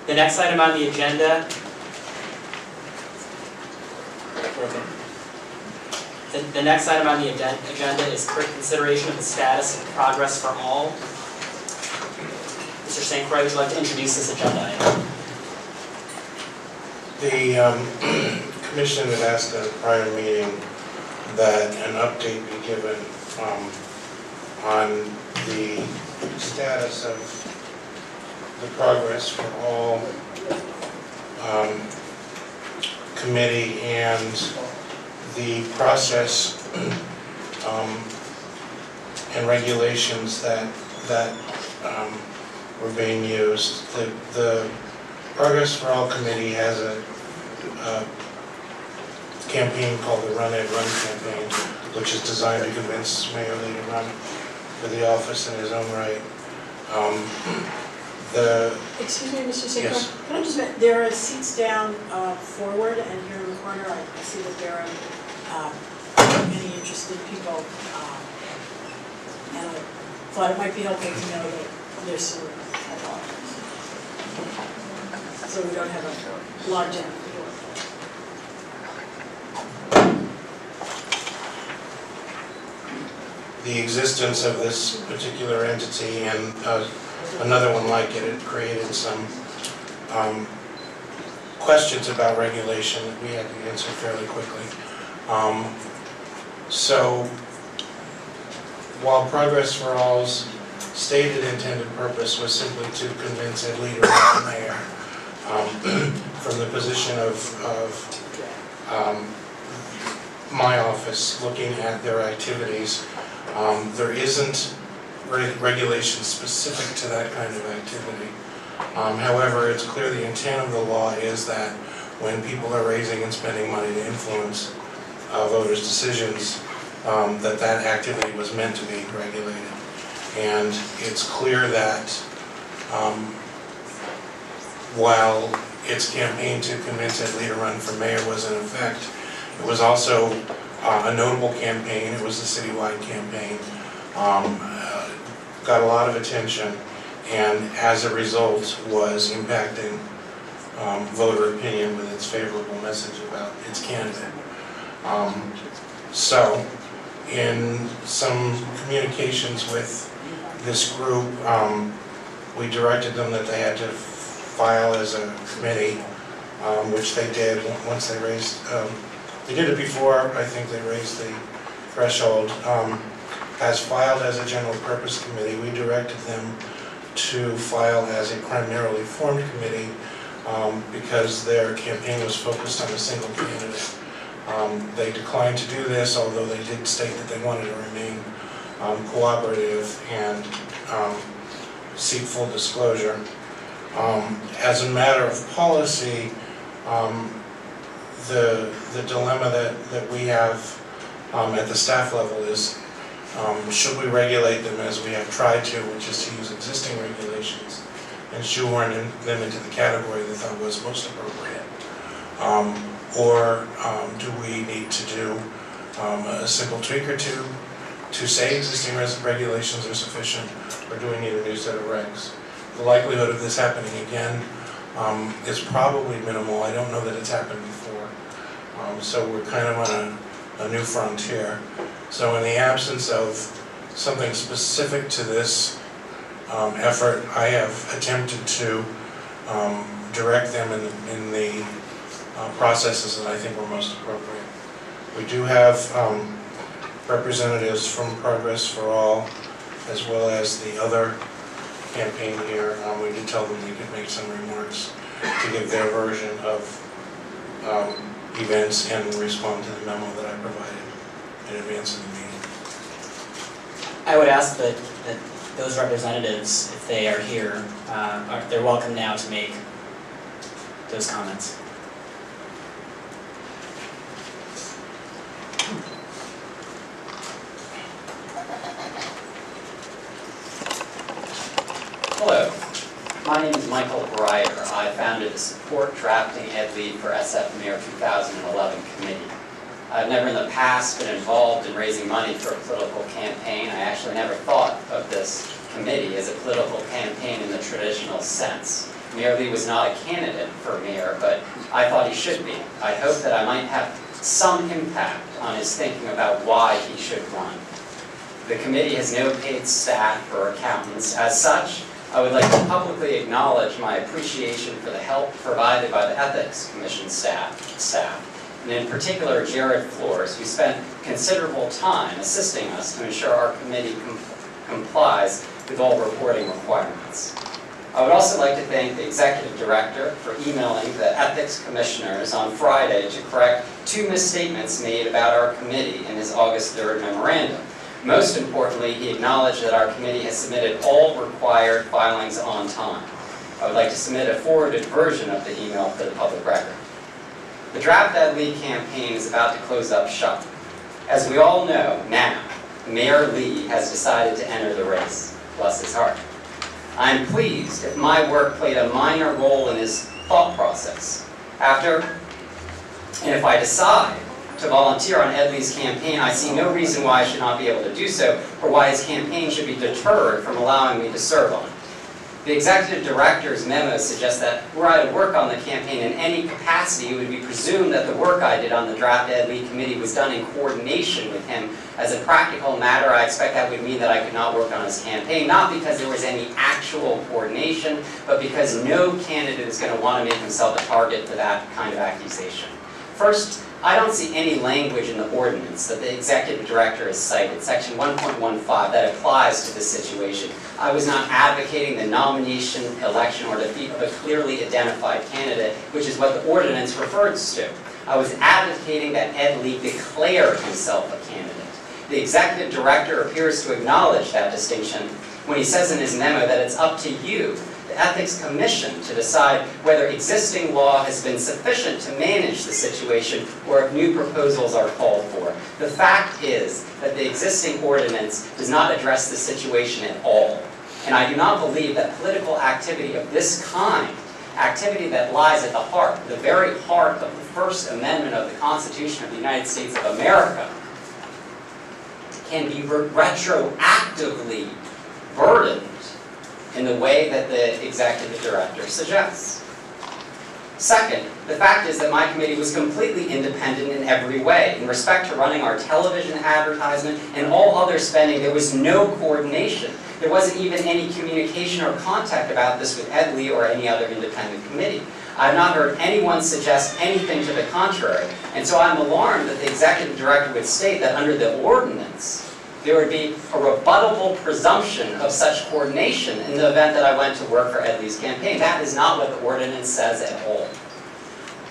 The next item on the agenda, the next item on the agenda is consideration of the status of Progress for All. Mr. St. Croix, would you like to introduce this agenda item? The Commission had asked at a prior meeting that an update be given on the status of the Progress for All committee and the process and regulations that were being used. The Progress for All committee has a campaign called the Run Ed Run campaign, which is designed to convince Mayor Lee to run for the office in his own right. Excuse me, Mr. St. Yes. Can I just mention, there are seats down forward, and here in the corner, I see that there are many interested people, and I thought it might be helpful to know that there's some so we don't have a log jam at the door. The existence of this particular entity and another one like it had created some questions about regulation that we had to answer fairly quickly. So while Progress for All's stated intended purpose was simply to convince Ed Lee to run for mayor, from the position of my office looking at their activities, there isn't regulation specific to that kind of activity. However, it's clear the intent of the law is that when people are raising and spending money to influence voters' decisions, that activity was meant to be regulated. And it's clear that while its campaign to convince Ed Lee to run for mayor was in effect, it was also a notable campaign. It was a citywide campaign. Got a lot of attention, and as a result was impacting voter opinion with its favorable message about its candidate. So in some communications with this group, we directed them that they had to file as a committee, which they did once they raised, they did it before, I think they raised the threshold. As filed as a general purpose committee, we directed them to file as a primarily formed committee because their campaign was focused on a single candidate. They declined to do this, although they did state that they wanted to remain cooperative and seek full disclosure. As a matter of policy, the dilemma that we have at the staff level is, should we regulate them as we have tried to, which is to use existing regulations and shoehorn them into the category they thought was most appropriate? Or do we need to do a simple tweak or two to say existing regulations are sufficient, or do we need a new set of regs? The likelihood of this happening again is probably minimal. I don't know that it's happened before. So we're kind of on a new frontier. So in the absence of something specific to this effort, I have attempted to direct them in the processes that I think were most appropriate. We do have representatives from Progress for All, as well as the other campaign here. We did tell them they could make some remarks to give their version of events and respond to the memo that I provided in advance of the meeting. I would ask that those representatives, if they are here, they're welcome now to make those comments. Hello, my name is Michael Breyer. I founded the Support Drafting Ed Lee for SF Mayor 2011 committee. I've never in the past been involved in raising money for a political campaign. I actually never thought of this committee as a political campaign in the traditional sense. Mayor Lee was not a candidate for mayor, but I thought he should be. I hope that I might have some impact on his thinking about why he should run. The committee has no paid staff or accountants. As such, I would like to publicly acknowledge my appreciation for the help provided by the Ethics Commission staff, and in particular Jared Flores, who spent considerable time assisting us to ensure our committee complies with all reporting requirements. I would also like to thank the Executive Director for emailing the Ethics Commissioners on Friday to correct 2 misstatements made about our committee in his August 3rd memorandum. Most importantly, he acknowledged that our committee has submitted all required filings on time. I would like to submit a forwarded version of the email for the public record. The Draft Ed Lee campaign is about to close up shop. As we all know now, Mayor Lee has decided to enter the race. Bless his heart. I am pleased if my work played a minor role in his thought process. And if I decide to volunteer on Ed Lee's campaign, I see no reason why I should not be able to do so, or why his campaign should be deterred from allowing me to serve on it. The Executive Director's memo suggests that were I to work on the campaign in any capacity, it would be presumed that the work I did on the Draft Ed Lee Committee was done in coordination with him. As a practical matter, I expect that would mean that I could not work on his campaign, not because there was any actual coordination, but because no candidate is going to want to make himself a target for that kind of accusation. First, I don't see any language in the ordinance that the Executive Director has cited, section 1.15, that applies to this situation. I was not advocating the nomination, election, or defeat of a clearly identified candidate, which is what the ordinance refers to. I was advocating that Ed Lee declare himself a candidate. The Executive Director appears to acknowledge that distinction when he says in his memo that it's up to you, the Ethics Commission, to decide whether existing law has been sufficient to manage the situation or if new proposals are called for. The fact is that the existing ordinance does not address the situation at all. And I do not believe that political activity of this kind, activity that lies at the heart, the very heart of the First Amendment of the Constitution of the United States of America, can be retroactively burdened in the way that the Executive Director suggests. Second, the fact is that my committee was completely independent in every way. In respect to running our television advertisement and all other spending, there was no coordination. There wasn't even any communication or contact about this with Ed Lee or any other independent committee. I have not heard anyone suggest anything to the contrary, and so I'm alarmed that the Executive Director would state that under the ordinance, there would be a rebuttable presumption of such coordination in the event that I went to work for Ed Lee's campaign. That is not what the ordinance says at all.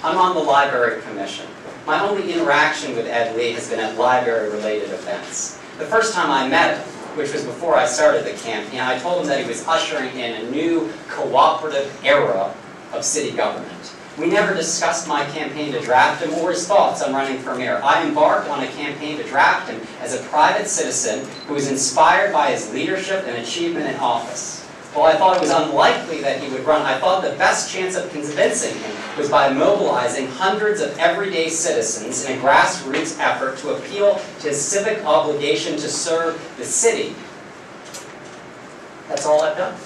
I'm on the Library Commission. My only interaction with Ed Lee has been at library-related events. The first time I met him, which was before I started the campaign, I told him that he was ushering in a new cooperative era of city government. We never discussed my campaign to draft him or his thoughts on running for mayor. I embarked on a campaign to draft him as a private citizen who was inspired by his leadership and achievement in office. While I thought it was unlikely that he would run, I thought the best chance of convincing him was by mobilizing hundreds of everyday citizens in a grassroots effort to appeal to his civic obligation to serve the city. That's all I've done.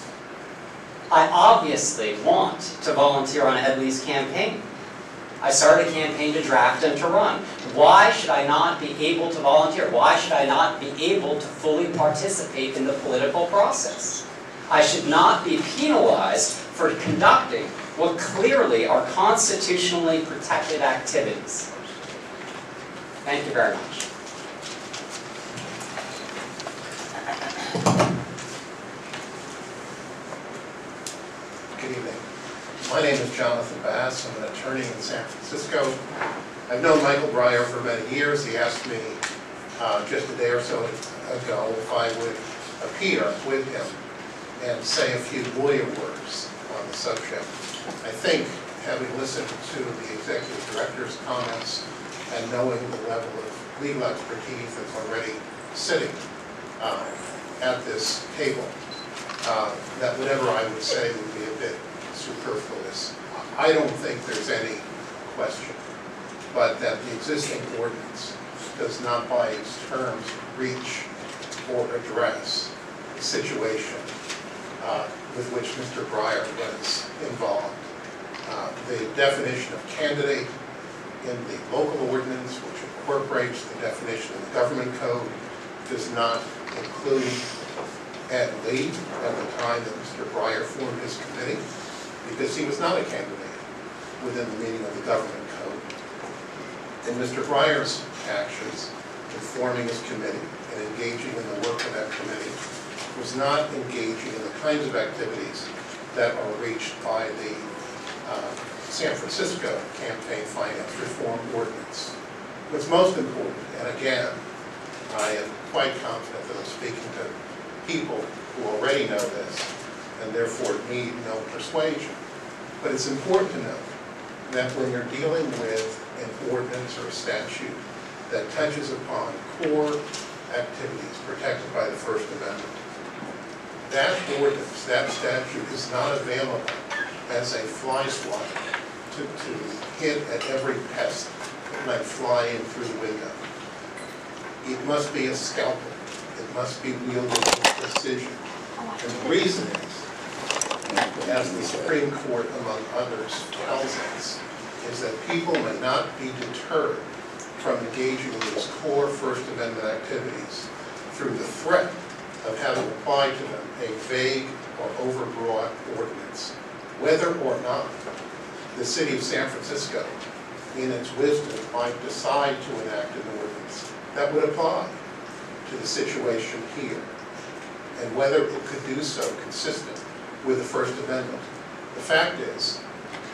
I obviously want to volunteer on Ed Lee's campaign. I started a campaign to draft him to run. Why should I not be able to volunteer? Why should I not be able to fully participate in the political process? I should not be penalized for conducting what clearly are constitutionally protected activities. Thank you very much. Good evening. My name is Jonathan Bass. I'm an attorney in San Francisco. I've known Michael Breyer for many years. He asked me just a day or so ago if I would appear with him and say a few lawyer words on the subject. I think, having listened to the Executive Director's comments and knowing the level of legal expertise that's already sitting at this table, that whatever I would say would be a bit superfluous. I don't think there's any question, but that the existing ordinance does not by its terms reach or address the situation with which Mr. Breyer was involved. The definition of candidate in the local ordinance, which incorporates the definition of the government code, does not include Ed Lee at the time that Mr. Breyer formed his committee, because he was not a candidate within the meaning of the government code. And Mr. Breyer's actions in forming his committee and engaging in the work of that committee was not engaging in the kinds of activities that are reached by the San Francisco Campaign Finance Reform Ordinance. What's most important, and again, I am quite confident that I'm speaking to people who already know this and therefore need no persuasion, but it's important to note that when you're dealing with an ordinance or a statute that touches upon core activities protected by the First Amendment, that ordinance, that statute is not available as a fly swatter to hit at every pest that might fly in through the window. It must be a scalpel. It must be wielded with precision. And the reason is, as the Supreme Court, among others, tells us, is that people may not be deterred from engaging in these core First Amendment activities through the threat of having applied to them a vague or overbroad ordinance, whether or not the city of San Francisco, in its wisdom, might decide to enact an ordinance that would apply to the situation here, and whether it could do so consistent with the First Amendment. The fact is,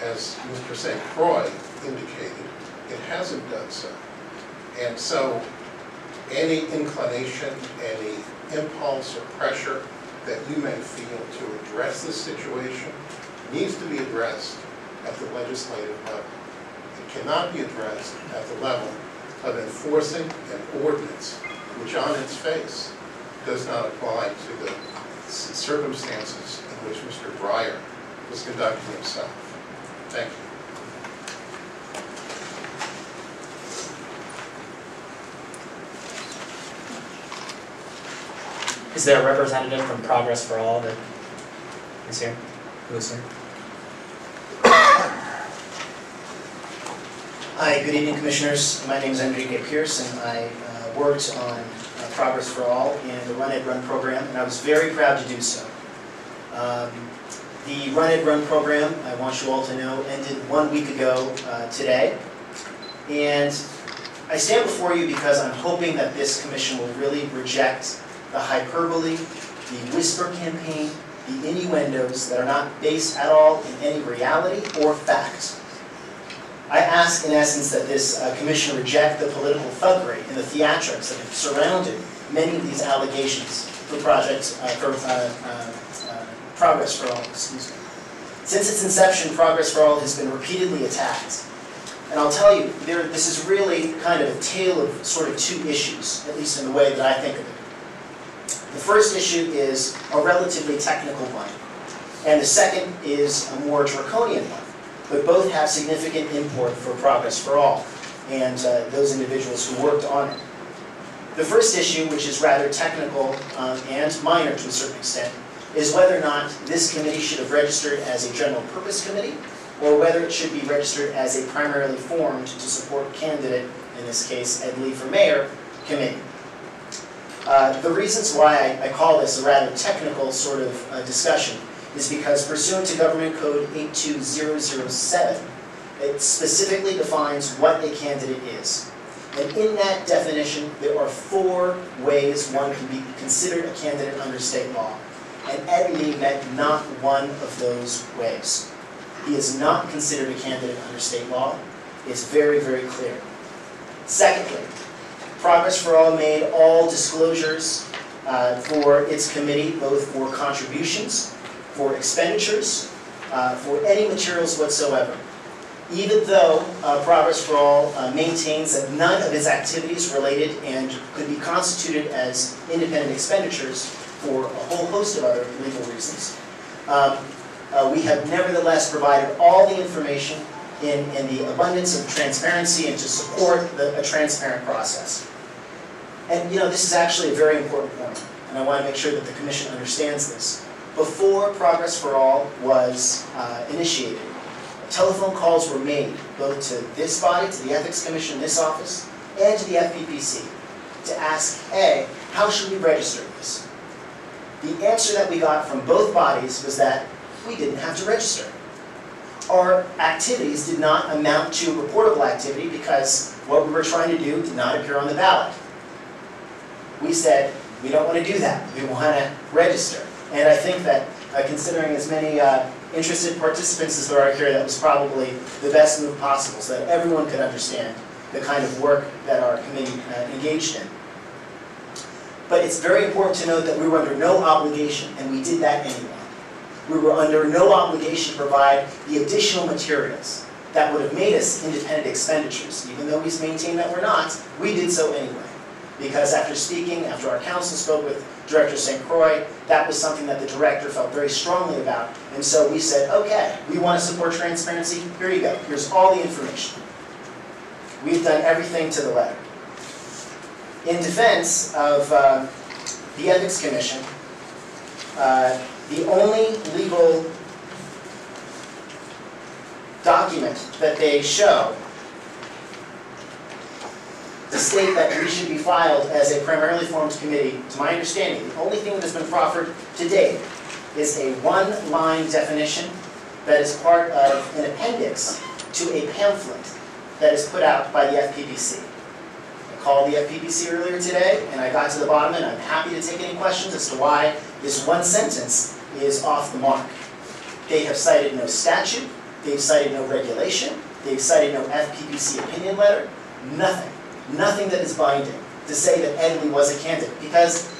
as Mr. St. Croix indicated, it hasn't done so. And so any inclination, any impulse or pressure that you may feel to address this situation needs to be addressed at the legislative level. It cannot be addressed at the level of enforcing an ordinance which on its face does not apply to the circumstances in which Mr. Breyer was conducting himself. Thank you. Is there a representative from Progress for All that is here? Who is here? Hi, good evening, Commissioners. My name is Enrique Pierce, and I worked on Progress for All in the Run Ed Run program, and I was very proud to do so. The Run Ed Run program, I want you all to know, ended 1 week ago today. And I stand before you because I'm hoping that this commission will really reject the hyperbole, the whisper campaign, the innuendos that are not based at all in any reality or fact. I ask, in essence, that this commission reject the political thuggery and the theatrics that have surrounded many of these allegations for Progress for All. Excuse me. Since its inception, Progress for All has been repeatedly attacked. And I'll tell you, this is really kind of a tale of sort of two issues, at least in the way that I think of it. The first issue is a relatively technical one, and the second is a more draconian one. But both have significant import for Progress for All and those individuals who worked on it. The first issue, which is rather technical and minor to a certain extent, is whether or not this committee should have registered as a general purpose committee, or whether it should be registered as a primarily formed to support candidate, in this case Ed Lee for mayor, committee. The reasons why I call this a rather technical sort of discussion is because pursuant to Government Code 82007, it specifically defines what a candidate is. And in that definition, there are 4 ways one can be considered a candidate under state law. And Ed Lee met not one of those ways. He is not considered a candidate under state law. It's very, very clear. Secondly, Progress for All made all disclosures for its committee, both for contributions, for expenditures, for any materials whatsoever. Even though Progress for All maintains that none of its activities related and could be constituted as independent expenditures for a whole host of other legal reasons, we have nevertheless provided all the information in the abundance of transparency and to support a transparent process. And this is actually a very important point, and I want to make sure that the Commission understands this. before Progress for All was initiated, telephone calls were made both to this body, to the Ethics Commission, this office, and to the FPPC to ask, A, how should we register this? The answer that we got from both bodies was that we didn't have to register. Our activities did not amount to reportable activity because what we were trying to do did not appear on the ballot. We said, we don't want to do that. We want to register. And I think that considering as many interested participants as there are here, that was probably the best move possible so that everyone could understand the kind of work that our committee engaged in. But it's very important to note that we were under no obligation, and we did that anyway. We were under no obligation to provide the additional materials that would have made us independent expenditures. Even though we maintain that we're not, we did so anyway. Because after our council spoke with Director St. Croix, that was something that the director felt very strongly about. And so we said, okay, we want to support transparency, here you go. Here's all the information. We've done everything to the letter. In defense of the Ethics Commission, the only legal document that they show to state that we should be filed as a primarily formed committee, to my understanding, the only thing that has been proffered to date is a one-line definition that is part of an appendix to a pamphlet that is put out by the FPPC. I called the FPPC earlier today, and I got to the bottom, and I'm happy to take any questions as to why this one sentence is off the mark. They have cited no statute, they've cited no regulation, they've cited no FPPC opinion letter, nothing. Nothing that is binding to say that Edley was a candidate, because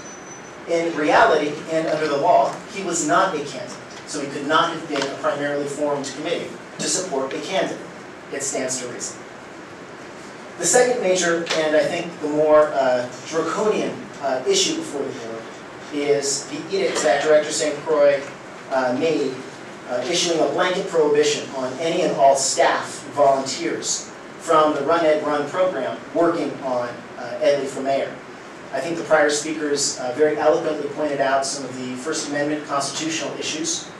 in reality and under the law, he was not a candidate. So he could not have been a primarily formed committee to support a candidate. It stands to reason. The second major, and I think the more draconian issue before the board, is the edict that Director St. Croix made issuing a blanket prohibition on any and all staff and volunteers from the Run Ed Run program working on Edley for mayor. I think the prior speakers very eloquently pointed out some of the First Amendment constitutional issues,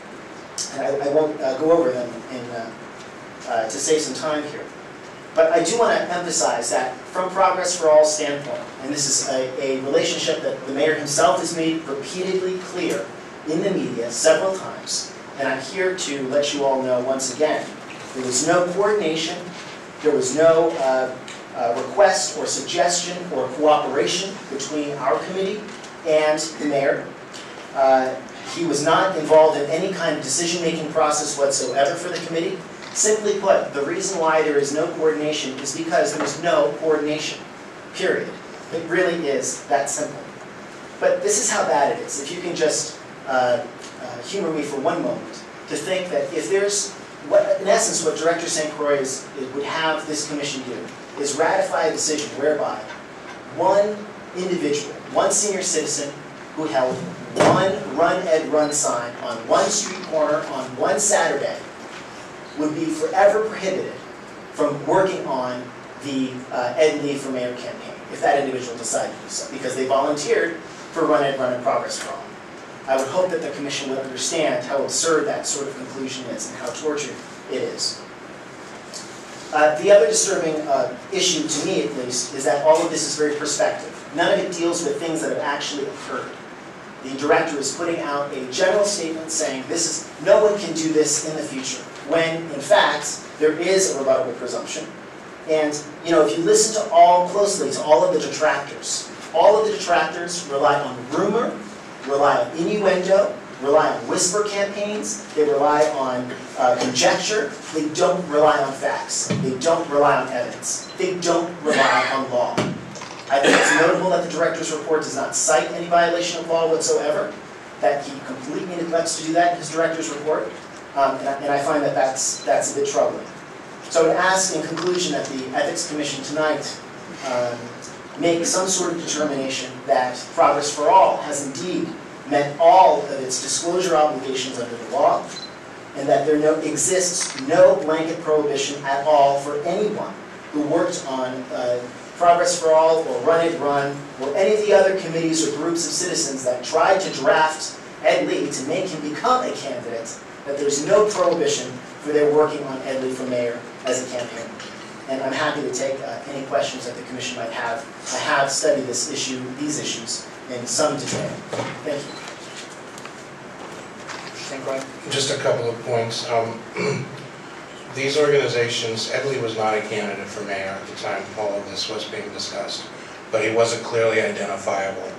and I won't go over them to save some time here. But I do want to emphasize that from Progress for All's standpoint, and this is a relationship that the mayor himself has made repeatedly clear in the media several times, and I'm here to let you all know once again, there was no coordination, there was no request or suggestion or cooperation between our committee and the mayor. He was not involved in any kind of decision-making process whatsoever for the committee. Simply put, the reason why there is no coordination is because there is no coordination, period. It really is that simple. But this is how bad it is. If you can just humor me for one moment, to think that if there's, in essence, what Director St. Croix would have this commission do is ratify a decision whereby one individual, one senior citizen who held one Run Ed Run sign on one street corner on one Saturday would be forever prohibited from working on the Ed Lee for Mayor campaign, if that individual decided to do so, because they volunteered for Run Ed Run and Progress for All. I would hope that the commission would understand how absurd that sort of conclusion is and how tortured it is. The other disturbing issue, to me at least, is that all of this is very prospective. None of it deals with things that have actually occurred. The director is putting out a general statement saying no one can do this in the future, when in fact there is a rebuttable presumption. And if you listen closely to all of the detractors rely on rumor, rely on innuendo, rely on whisper campaigns, they rely on conjecture, they don't rely on facts, they don't rely on evidence, they don't rely on law. I think it's notable that the director's report does not cite any violation of law whatsoever, that he completely neglects to do that in his director's report, and I find that that's a bit troubling. So I would ask in conclusion that the Ethics Commission tonight make some sort of determination that Progress for All has indeed met all of its disclosure obligations under the law, and that there exists no blanket prohibition at all for anyone who worked on Progress for All or Run It Run or any of the other committees or groups of citizens that tried to draft Ed Lee to make him become a candidate, that there's no prohibition for their working on Ed Lee for mayor as a campaign. And I'm happy to take any questions that the commission might have. I have studied these issues in some detail. Thank you. Just a couple of points. These organizations, Ed Lee was not a candidate for mayor at the time all of this was being discussed, but he was a clearly identifiable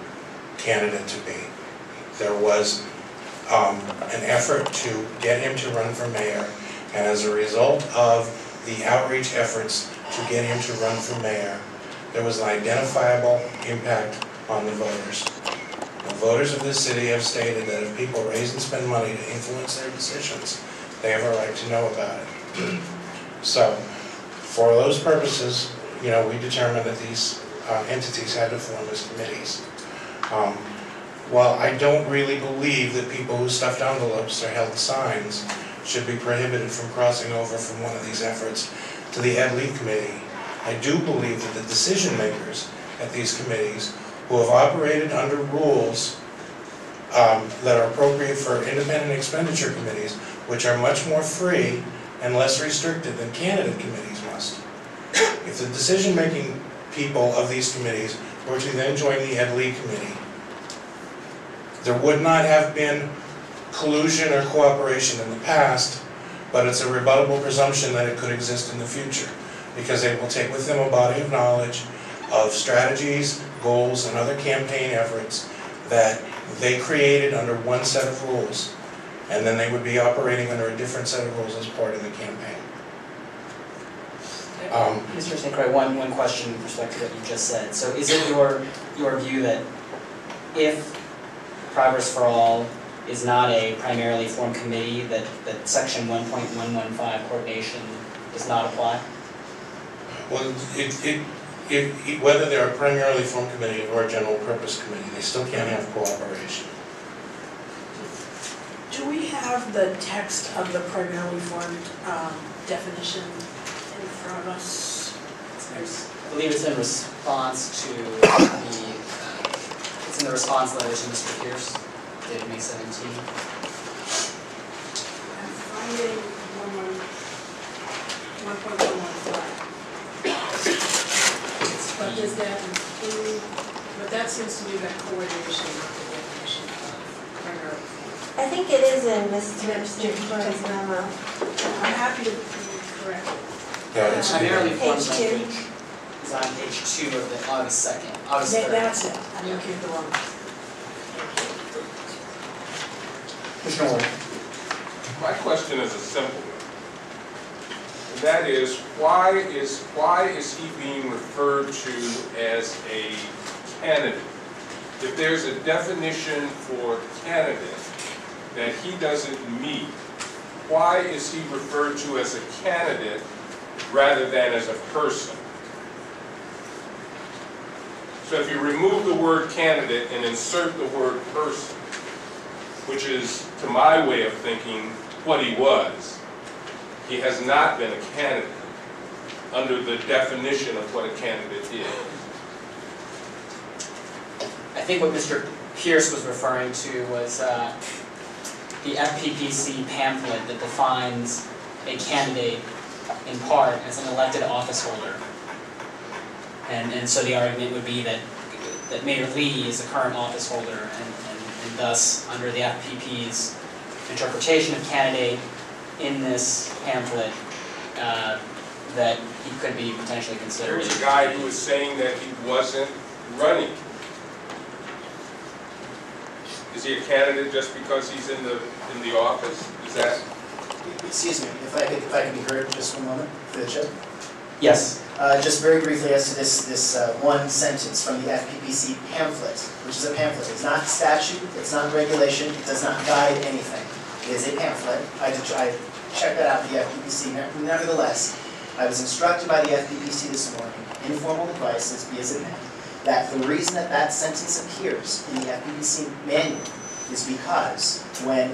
candidate to be. There was an effort to get him to run for mayor, and as a result of the outreach efforts to get him to run for mayor, there was an identifiable impact on the voters. The voters of this city have stated that if people raise and spend money to influence their decisions, they have a right to know about it. So, for those purposes, we determined that these entities had to form as committees. While I don't really believe that people who stuffed envelopes or held signs should be prohibited from crossing over from one of these efforts to the Ed Lee Committee, I do believe that the decision makers at these committees who have operated under rules that are appropriate for independent expenditure committees, which are much more free and less restricted than candidate committees must. If the decision-making people of these committees were to then join the Ed Lee Committee, there would not have been collusion or cooperation in the past, but it's a rebuttable presumption that it could exist in the future, because they will take with them a body of knowledge of strategies, goals, and other campaign efforts that they created under one set of rules, and then they would be operating under a different set of rules as part of the campaign. Mr. St. Croix, one question with respect to what you just said. So is it your view that if Progress for All is not a primarily formed committee, that section 1.115 coordination does not apply? Well, whether they're a primarily formed committee or a general purpose committee, they still can't have cooperation. Do we have the text of the primarily formed definition in front of us? I believe it's in response to it's in the response letter to Mr. Pierce, dated May 17. I'm finding 1.115. But does that include, but that seems to be that coordination, not the definition of primarily formed. I think it is in Mr. Croy's memo. I'm happy to be corrected. Yeah, it's Primarily formed Page 2. is on page 2 of the August 2nd, August 3rd. That's it, I'm looking at the wrong one. Commissioner Ward. My question is a simple one. And that is, why is he being referred to as a candidate? If there's a definition for candidate that he doesn't meet, why is he referred to as a candidate rather than as a person? So if you remove the word candidate and insert the word person, which is, to my way of thinking, what he was, he has not been a candidate under the definition of what a candidate is. I think what Mr. Pierce was referring to was the FPPC pamphlet that defines a candidate in part as an elected office holder. And so the argument would be that Mayor Lee is a current office holder, and thus, under the FPP's interpretation of candidate in this pamphlet, that he could be potentially considered. There's a guy who is saying that he wasn't running. Is he a candidate just because he's in the office? Is that? Excuse me, if I could be heard just one moment for the chair. Yes. Just very briefly as to this one sentence from the FPPC pamphlet, which is a pamphlet. It's not statute, it's not regulation, it does not guide anything. It is a pamphlet. I checked that out with the FPPC. Nevertheless, I was instructed by the FPPC this morning, informal advice, be as it may, that the reason that sentence appears in the FPPC manual is because when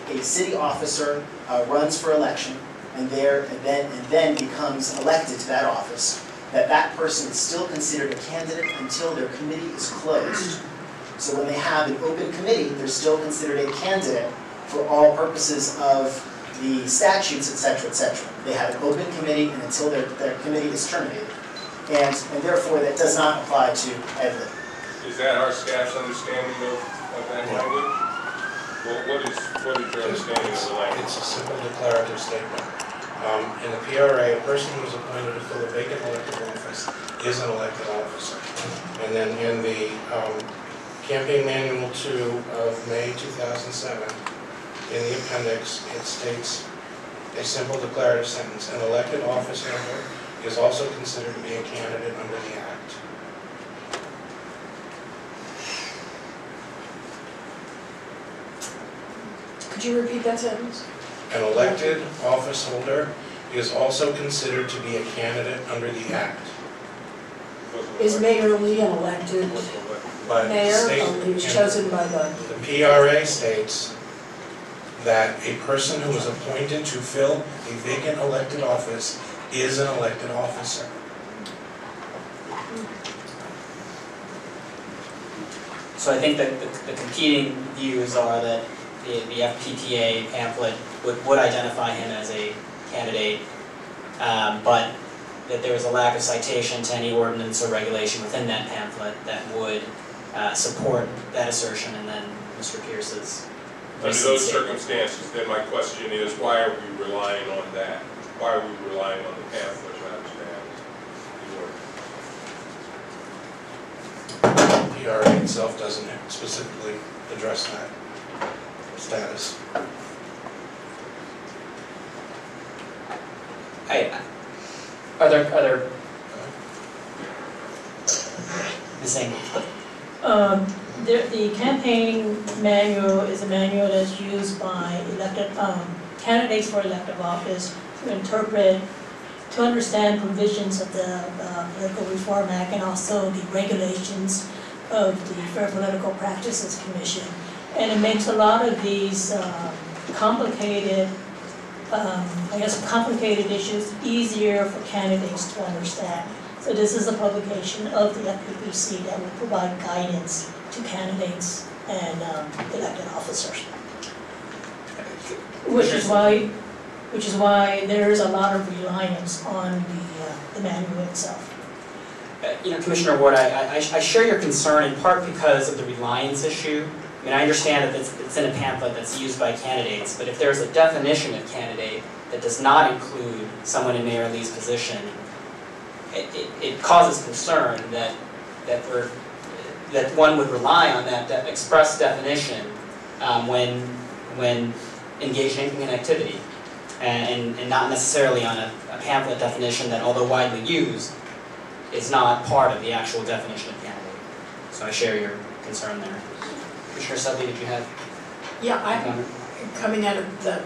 a city officer runs for election and then becomes elected to that office, that person is still considered a candidate until their committee is closed. So when they have an open committee, they're still considered a candidate for all purposes of the statutes, et cetera, et cetera. They have an open committee and until their committee is terminated. And therefore, that does not apply to ed lit. Is that our staff's understanding of that language? Well, what is your understanding of the language? It's a simple declarative statement. In the PRA, a person who is appointed to fill a vacant elected office is an elected officer. And then in the Campaign Manual 2 of May 2007, in the appendix, it states a simple declarative sentence. An elected office member is also considered to be a candidate under the Act. Could you repeat that sentence? An elected office holder is also considered to be a candidate under the Act. Is Mayor Lee an elected But mayor? He was chosen by the... The PRA states that a person who is appointed to fill a vacant elected office is an elected officer. So I think that the competing views are that the FPPA pamphlet would identify him as a candidate, but that there was a lack of citation to any ordinance or regulation within that pamphlet that would support that assertion, and then Mr. Pierce's. Under those circumstances, then my question is, why are we relying on that? Why are we relying on the pamphlet rather than the ordinance? The PRA itself doesn't specifically address that status. Are there Ms. Engel? The campaign manual is a manual that's used by elected candidates for elective office to interpret, to understand provisions of the Political Reform Act and also the regulations of the Fair Political Practices Commission. And it makes a lot of these complicated issues easier for candidates to understand. So this is a publication of the FPPC that will provide guidance to candidates and elected officers. Which is why there is a lot of reliance on the manual itself. Commissioner Ward, I share your concern in part because of the reliance issue. I mean, I understand that it's in a pamphlet that's used by candidates, but if there's a definition of candidate that does not include someone in Mayor Lee's position, it causes concern that one would rely on that express definition when engaging in activity, and not necessarily on a pamphlet definition that, although widely used, is not part of the actual definition of candidate. So I share your concern there. Commissioner Selby, did you have? Yeah, I'm coming out of the...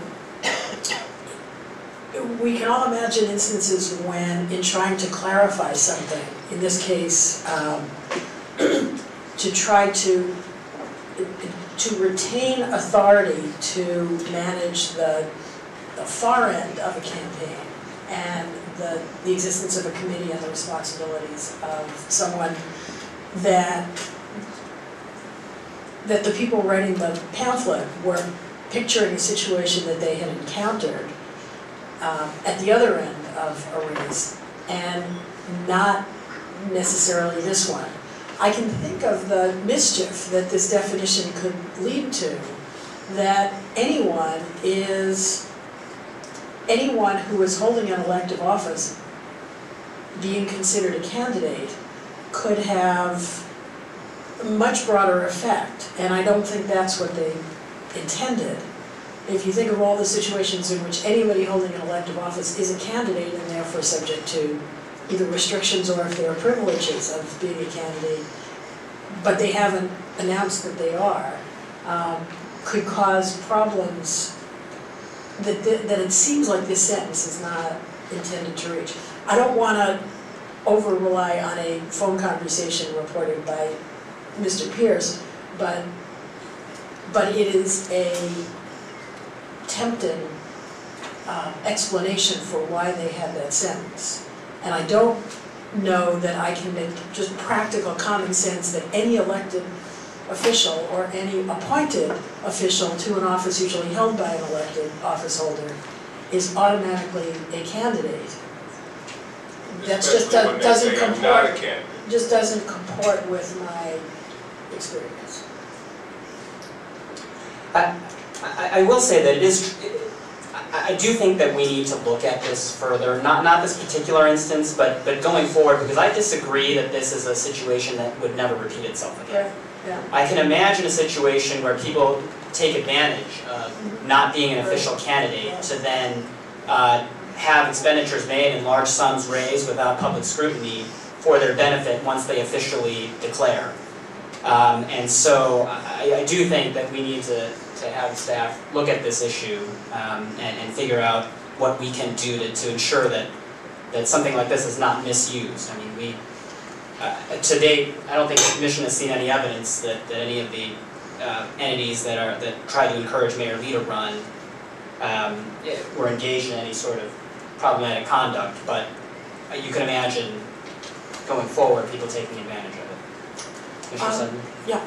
We can all imagine instances when, in trying to clarify something, in this case, to try to retain authority to manage the far end of a campaign and the existence of a committee and the responsibilities of someone that the people writing the pamphlet were picturing a situation that they had encountered at the other end of a race, and not necessarily this one. I can think of the mischief that this definition could lead to, that anyone who is holding an elective office being considered a candidate could have a much broader effect, and I don't think that's what they intended. If you think of all the situations in which anybody holding an elective office is a candidate and therefore subject to either restrictions or if there are privileges of being a candidate, but they haven't announced that they are, could cause problems that it seems like this sentence is not intended to reach. I don't want to over-rely on a phone conversation reported by Mr. Pierce, but it is a tempting explanation for why they had that sentence. And I don't know that I can make just practical common sense that any elected official or any appointed official to an office usually held by an elected office holder is automatically a candidate. That's just, Especially when they doesn't say I'm not a comport, candidate. just doesn't comport with my experience. I will say that it is, I do think that we need to look at this further, not this particular instance, but going forward, because I disagree that this is a situation that would never repeat itself again. Yeah. I can imagine a situation where people take advantage of not being an official candidate to then have expenditures made and large sums raised without public scrutiny for their benefit once they officially declare. And so I do think that we need to have staff look at this issue and figure out what we can do to ensure that something like this is not misused. I mean, to date, I don't think the Commission has seen any evidence that any of the entities that try to encourage Mayor Lee to run were engaged in any sort of problematic conduct, but you can imagine going forward people taking advantage of it. Commissioner Sutton? Yeah,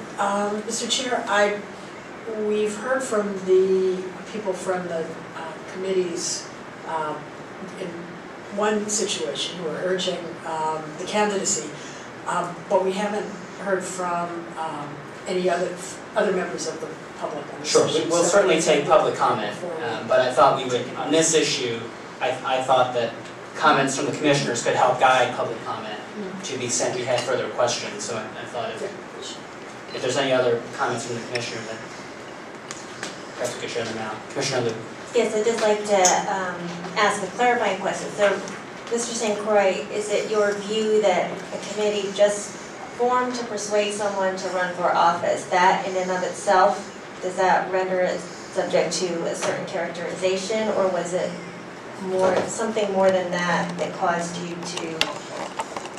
Mr. Chair, we've heard from the people from the committees in one situation who are urging the candidacy, but we haven't heard from any other members of the public on this Sure, issue. we'll So certainly I take think public comment, but I thought we would, on this issue, I thought that comments from the commissioners could help guide public comment to the extent we had further questions, so I thought if there's any other comments from the commissioner, then perhaps we could share them now. Commissioner Liu. Yes, I'd just like to ask a clarifying question. So, Mr. St. Croix, is it your view that a committee just formed to persuade someone to run for office, that in and of itself, does that render it subject to a certain characterization, or was it something more than that caused you to?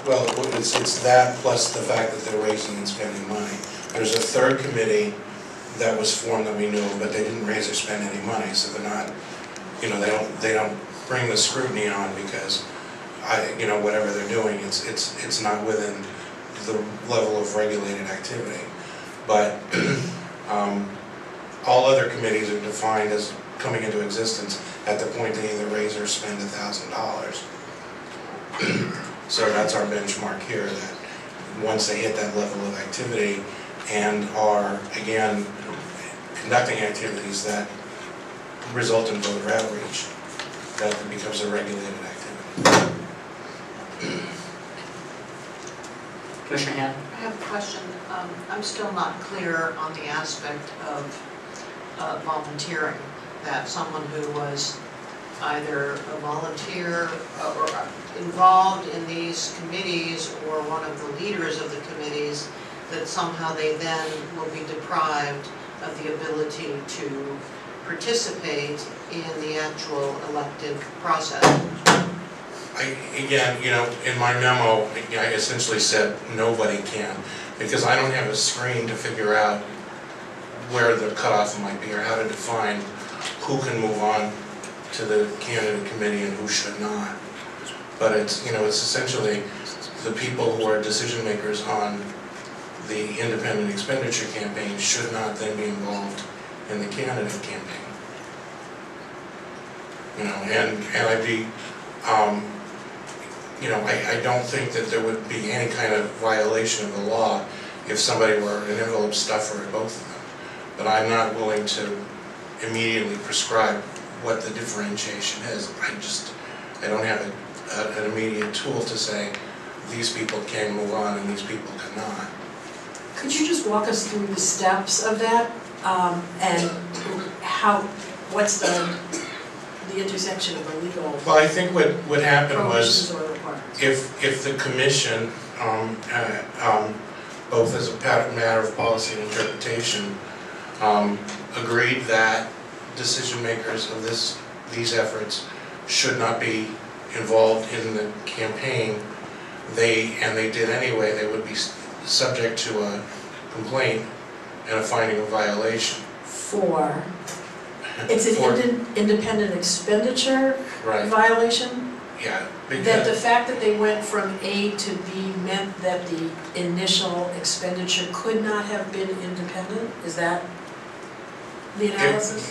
Well, it's that plus the fact that they're raising and spending money. There's a third committee that was formed that we knew of, but they didn't raise or spend any money, so they're not, they don't bring the scrutiny on because whatever they're doing, it's not within the level of regulated activity. But all other committees are defined as coming into existence at the point they either raise or spend $1,000. So that's our benchmark here, that once they hit that level of activity and are, again, conducting activities that result in voter outreach, that becomes a regulated activity. Commissioner Han? I have a question. I'm still not clear on the aspect of volunteering, that someone who was either a volunteer or involved in these committees or one of the leaders of the committees, that somehow they then will be deprived of the ability to participate in the actual elective process. Again, in my memo, I essentially said nobody can, because I don't have a screen to figure out where the cutoff might be or how to define who can move on to the candidate committee and who should not. But it's essentially the people who are decision makers on the independent expenditure campaign should not then be involved in the candidate campaign. And I'd be, I don't think that there would be any kind of violation of the law if somebody were an envelope stuffer at both of them. But I'm not willing to immediately prescribe what the differentiation is. I don't have an immediate tool to say these people can move on and these people cannot. Could you just walk us through the steps of that and what's the intersection of the legal Well, I think what happened was, prohibitions or requirements? if the commission, both as a matter of policy and interpretation, agreed that decision makers of these efforts should not be involved in the campaign, and they did anyway, they would be subject to a complaint and a finding of violation. It's an independent expenditure Right. violation? Yeah, That the because, fact that they went from A to B meant that the initial expenditure could not have been independent? Is that the analysis?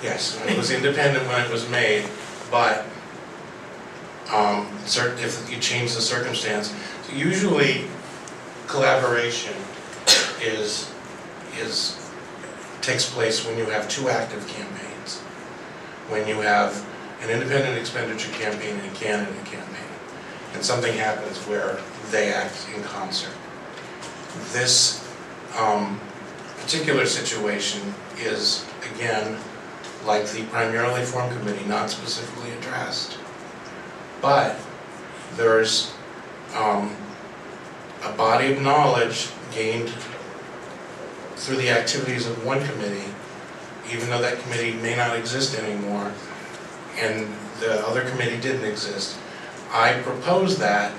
yes, it was independent when it was made, but if you change the circumstance, usually collaboration takes place when you have two active campaigns. When you have an independent expenditure campaign and a candidate campaign, and something happens where they act in concert. This particular situation is, again, like the primarily formed committee, not specifically addressed, but there's a body of knowledge gained through the activities of one committee, even though that committee may not exist anymore, and the other committee didn't exist. I propose that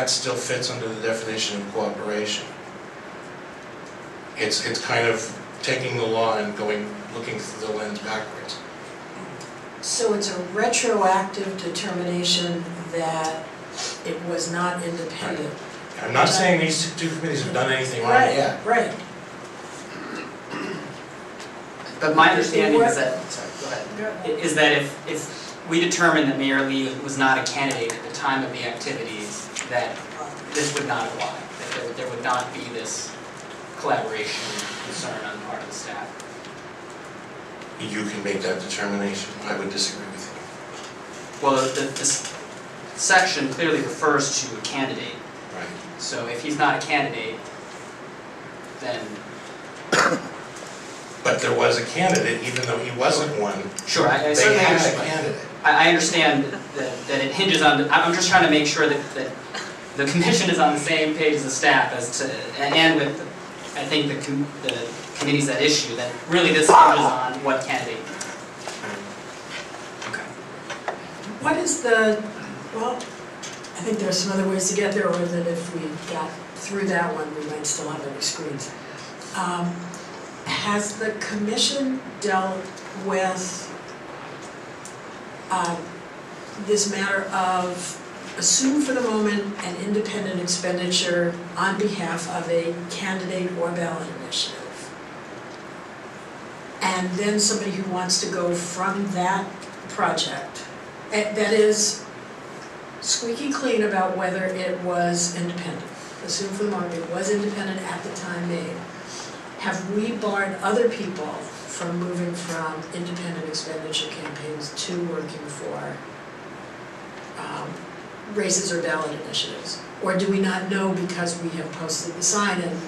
still fits under the definition of cooperation. It's kind of taking the law and looking through the lens backwards. So it's a retroactive determination that it was not independent? I'm not saying these two committees have done anything wrong yet. Right. But my understanding is that, Go ahead. is that if we determine that Mayor Lee was not a candidate at the time of the activities, that this would not apply, that there would not be this collaboration concern on the part of the staff. You can make that determination. I would disagree with Well, this section clearly refers to a candidate, you. Right. so if he's not a candidate, then, But there was a candidate, even though he wasn't one. sure, I They certainly had a understand. candidate. I understand that it hinges on, I'm just trying to make sure that the commission is on the same page as the staff as to, and with, I think, the committees that issue, that really this hinges on what candidate. Okay. What is well, I think there are some other ways to get there, or that if we got through that one, we might still have other screens. Has the commission dealt with this matter of, assume for the moment, an independent expenditure on behalf of a candidate or ballot initiative? And then somebody who wants to go from that project, that is squeaky clean about whether it was independent. Assume for the moment it was independent at the time made. Have we barred other people from moving from independent expenditure campaigns to working for races or ballot initiatives? Or do we not know because we have posted the sign and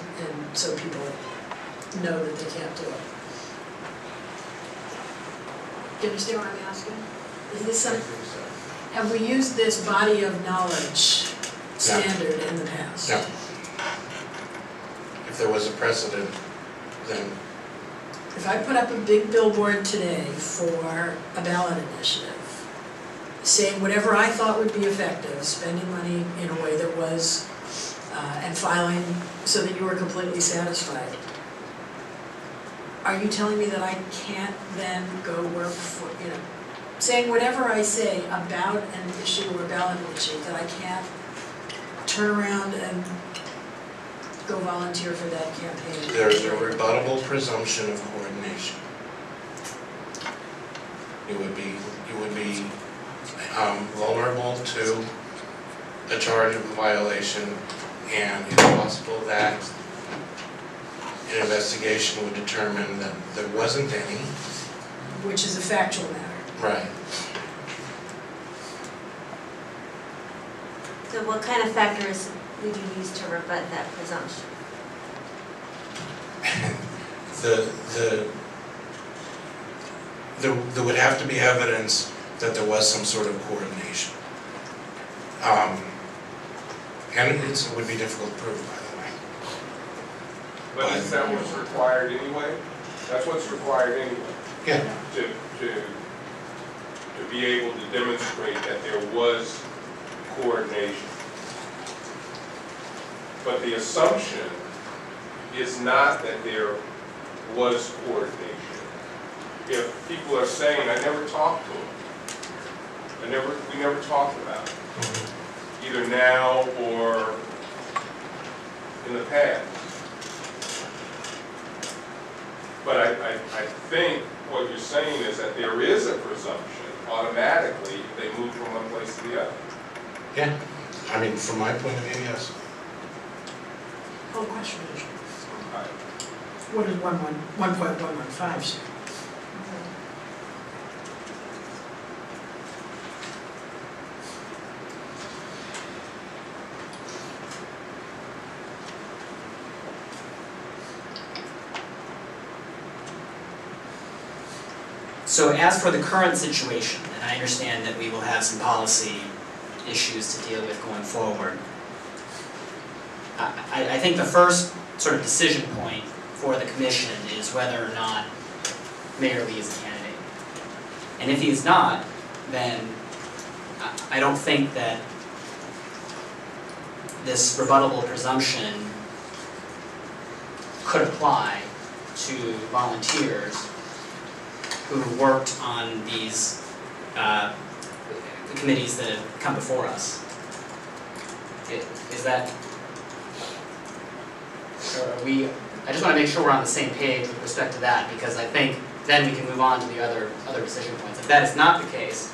so people know that they can't do it? Do you understand what I'm asking? Is this some, have we used this body of knowledge standard in the past? No. If there was a precedent, then If I put up a big billboard today for a ballot initiative, saying whatever I thought would be effective, spending money in a way that was, and filing so that you were completely satisfied, are you telling me that I can't then go work for, saying whatever I say about an issue or ballot initiative, that I can't turn around and go volunteer for that campaign? there's a rebuttable presumption of coordination. You would be vulnerable to a charge of violation, and it's possible that an investigation would determine that there wasn't any. Which is a factual matter. Right. So what kind of factors would you use to rebut that presumption? There would have to be evidence that there was some sort of coordination. And it would be difficult to prove, by the way. But is that what's required anyway? That's what's required anyway, Yeah. to be able to demonstrate that there was coordination. But the assumption is not that there was coordination. If people are saying, I never talked to him, We never talked about it, either now or in the past. But I think what you're saying is that there is a presumption automatically if they move from one place to the other. Yeah, I mean, from my point of view, yes. Oh, question is, Right. what does 1.115 say? So as for the current situation, and I understand that we will have some policy issues to deal with going forward, I think the first sort of decision point for the commission is whether or not Mayor Lee is a candidate. And if he is not, then I don't think that this rebuttable presumption could apply to volunteers who worked on these committees that have come before us. Is that, are we, I just want to make sure we're on the same page with respect to that, because I think then we can move on to the other decision points. If that is not the case,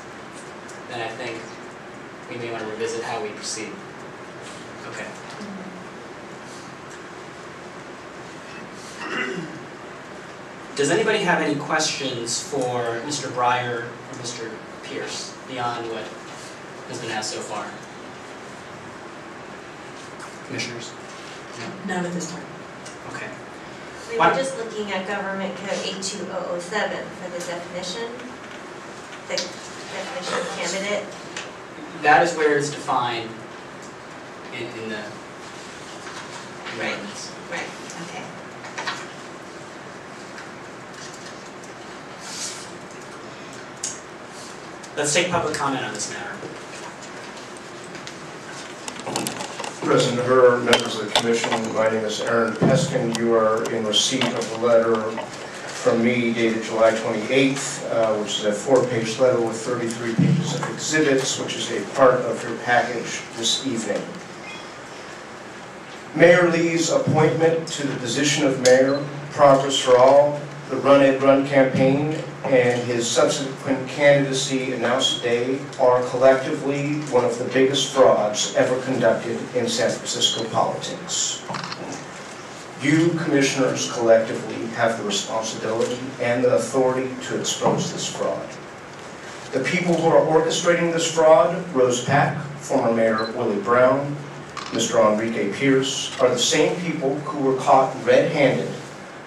then I think we may want to revisit how we proceed. Okay. Does anybody have any questions for Mr. Breyer or Mr. Pierce beyond what has been asked so far? Commissioners? No? None at this time. Okay. We were just looking at Government Code 82007 for the definition of candidate. That is where it's defined in the ordinance. Right, okay. Let's take public comment on this matter. President Herr, members of the Commission, my name is Aaron Peskin. You are in receipt of the letter from me dated July 28th, which is a 4-page letter with 33 pages of exhibits, which is a part of your package this evening. Mayor Lee's appointment to the position of mayor, Progress for All, the Run Ed Run campaign, and his subsequent candidacy announced today are collectively one of the biggest frauds ever conducted in San Francisco politics. You commissioners collectively have the responsibility and the authority to expose this fraud. The people who are orchestrating this fraud, Rose Pack, former Mayor Willie Brown, Mr. Enrique Pierce, are the same people who were caught red-handed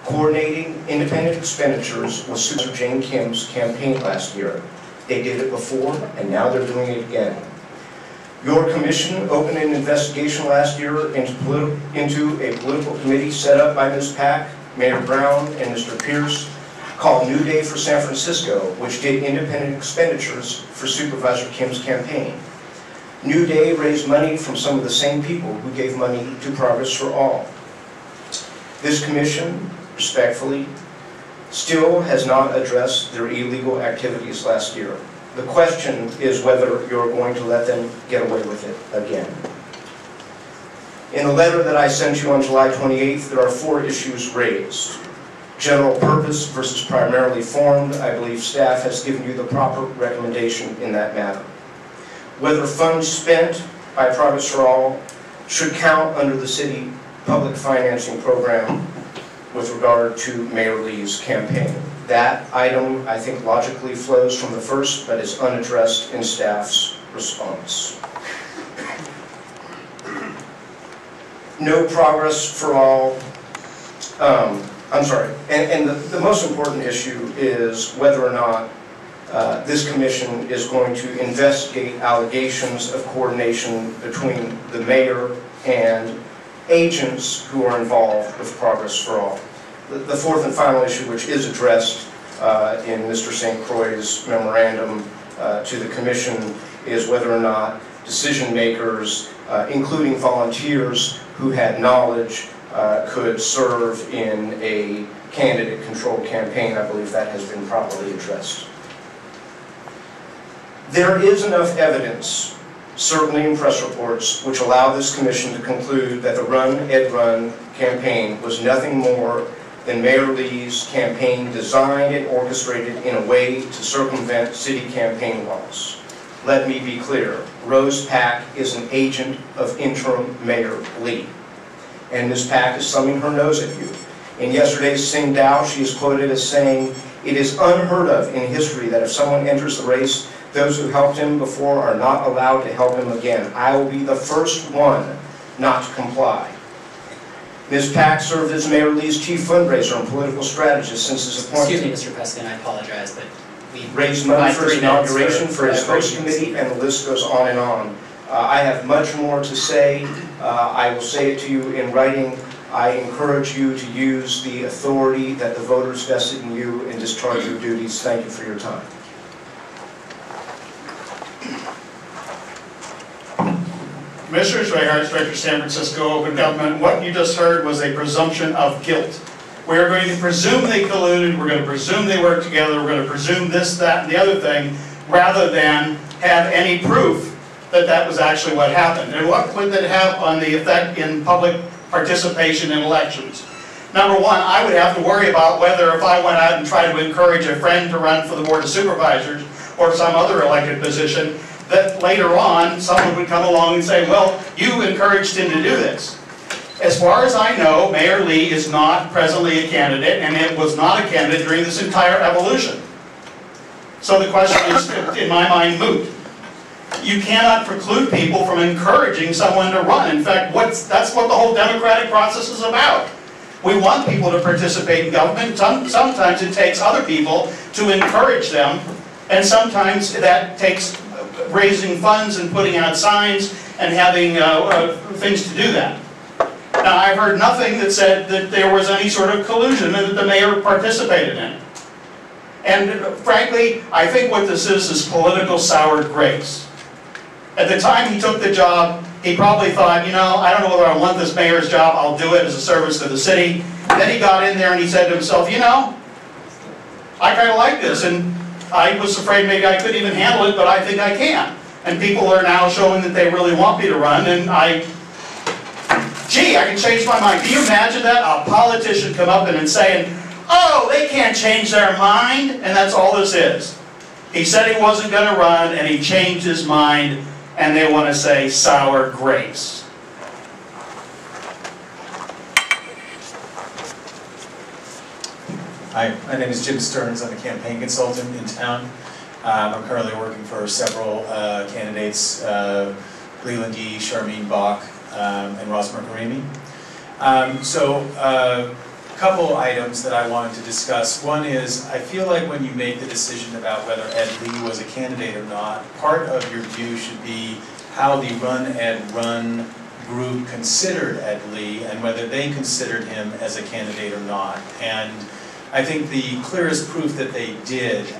coordinating independent expenditures with Susan Jane Kim's campaign last year. They did it before, and now they're doing it again. Your commission opened an investigation last year into a political committee set up by Ms. Pack, Mayor Brown, and Mr. Pierce, called New Day for San Francisco, which did independent expenditures for Supervisor Kim's campaign. New Day raised money from some of the same people who gave money to Progress for All. This commission, respectfully, still has not addressed their illegal activities last year. The question is whether you're going to let them get away with it again. In the letter that I sent you on July 28th, there are 4 issues raised. General purpose versus primarily formed. I believe staff has given you the proper recommendation in that matter. Whether funds spent by Progress for All should count under the city public financing program with regard to Mayor Lee's campaign. That item, I think, logically flows from the first, but is unaddressed in staff's response. No Progress for All, I'm sorry, and the most important issue is whether or not this commission is going to investigate allegations of coordination between the mayor and agents who are involved with Progress for All. The 4th and final issue, which is addressed in Mr. St. Croix's memorandum to the commission, is whether or not decision makers, including volunteers who had knowledge, could serve in a candidate-controlled campaign. I believe that has been properly addressed. There is enough evidence, certainly in press reports, which allow this commission to conclude that the Run, Ed, Run campaign was nothing more than Mayor Lee's campaign designed and orchestrated in a way to circumvent city campaign laws. Let me be clear, Rose Pack is an agent of interim Mayor Lee. And Ms. Pack is thumbing her nose at you. In yesterday's Sing Dow, she is quoted as saying, "It is unheard of in history that if someone enters the race, those who helped him before are not allowed to help him again. I will be the first one not to comply." Ms. Pack served as Mayor Lee's chief fundraiser and political strategist since his appointment. Excuse me, Mr. President, I apologize, but we Raised money for his 3 minutes inauguration, for his host questions. committee, and the list goes on and on. I have much more to say. I will say it to you in writing. I encourage you to use the authority that the voters vested in you and discharge your duties. Thank you for your time. Commissioners, Ray Hart, Director San Francisco Open Government. What you just heard was a presumption of guilt. We are going to presume they colluded, we're going to presume they worked together, we're going to presume this, that, and the other thing, rather than have any proof that that was actually what happened. And what would that have on the effect in public participation in elections? Number one, I would have to worry about whether if I went out and tried to encourage a friend to run for the Board of Supervisors or some other elected position, that later on someone would come along and say, well, you encouraged him to do this. As far as I know, Mayor Lee is not presently a candidate, and it was not a candidate during this entire evolution. So the question is, in my mind, moot. You cannot preclude people from encouraging someone to run. In fact, that's what the whole democratic process is about. We want people to participate in government. Sometimes it takes other people to encourage them, and sometimes that takes raising funds and putting out signs and having things to do that. Now, I've heard nothing that said that there was any sort of collusion and that the mayor participated in it. And frankly, I think what this is political sour grapes. At the time he took the job, he probably thought, you know, I don't know whether I want this mayor's job, I'll do it as a service to the city. Then he got in there and he said to himself, you know, I kind of like this, and I was afraid maybe I couldn't even handle it, but I think I can. And people are now showing that they really want me to run, and gee, I can change my mind. Can you imagine that? A politician come up and saying, oh, they can't change their mind, and that's all this is. He said he wasn't going to run, and he changed his mind, and they want to say sour grapes. Hi, my name is Jim Stearns. I'm a campaign consultant in town. I'm currently working for several candidates, Leland Yee, Charmaine Bach, and Ross Mercarimi. A couple items that I wanted to discuss. One is, I feel like when you make the decision about whether Ed Lee was a candidate or not, part of your view should be how the Run Ed Run group considered Ed Lee and whether they considered him as a candidate or not. And I think the clearest proof that they did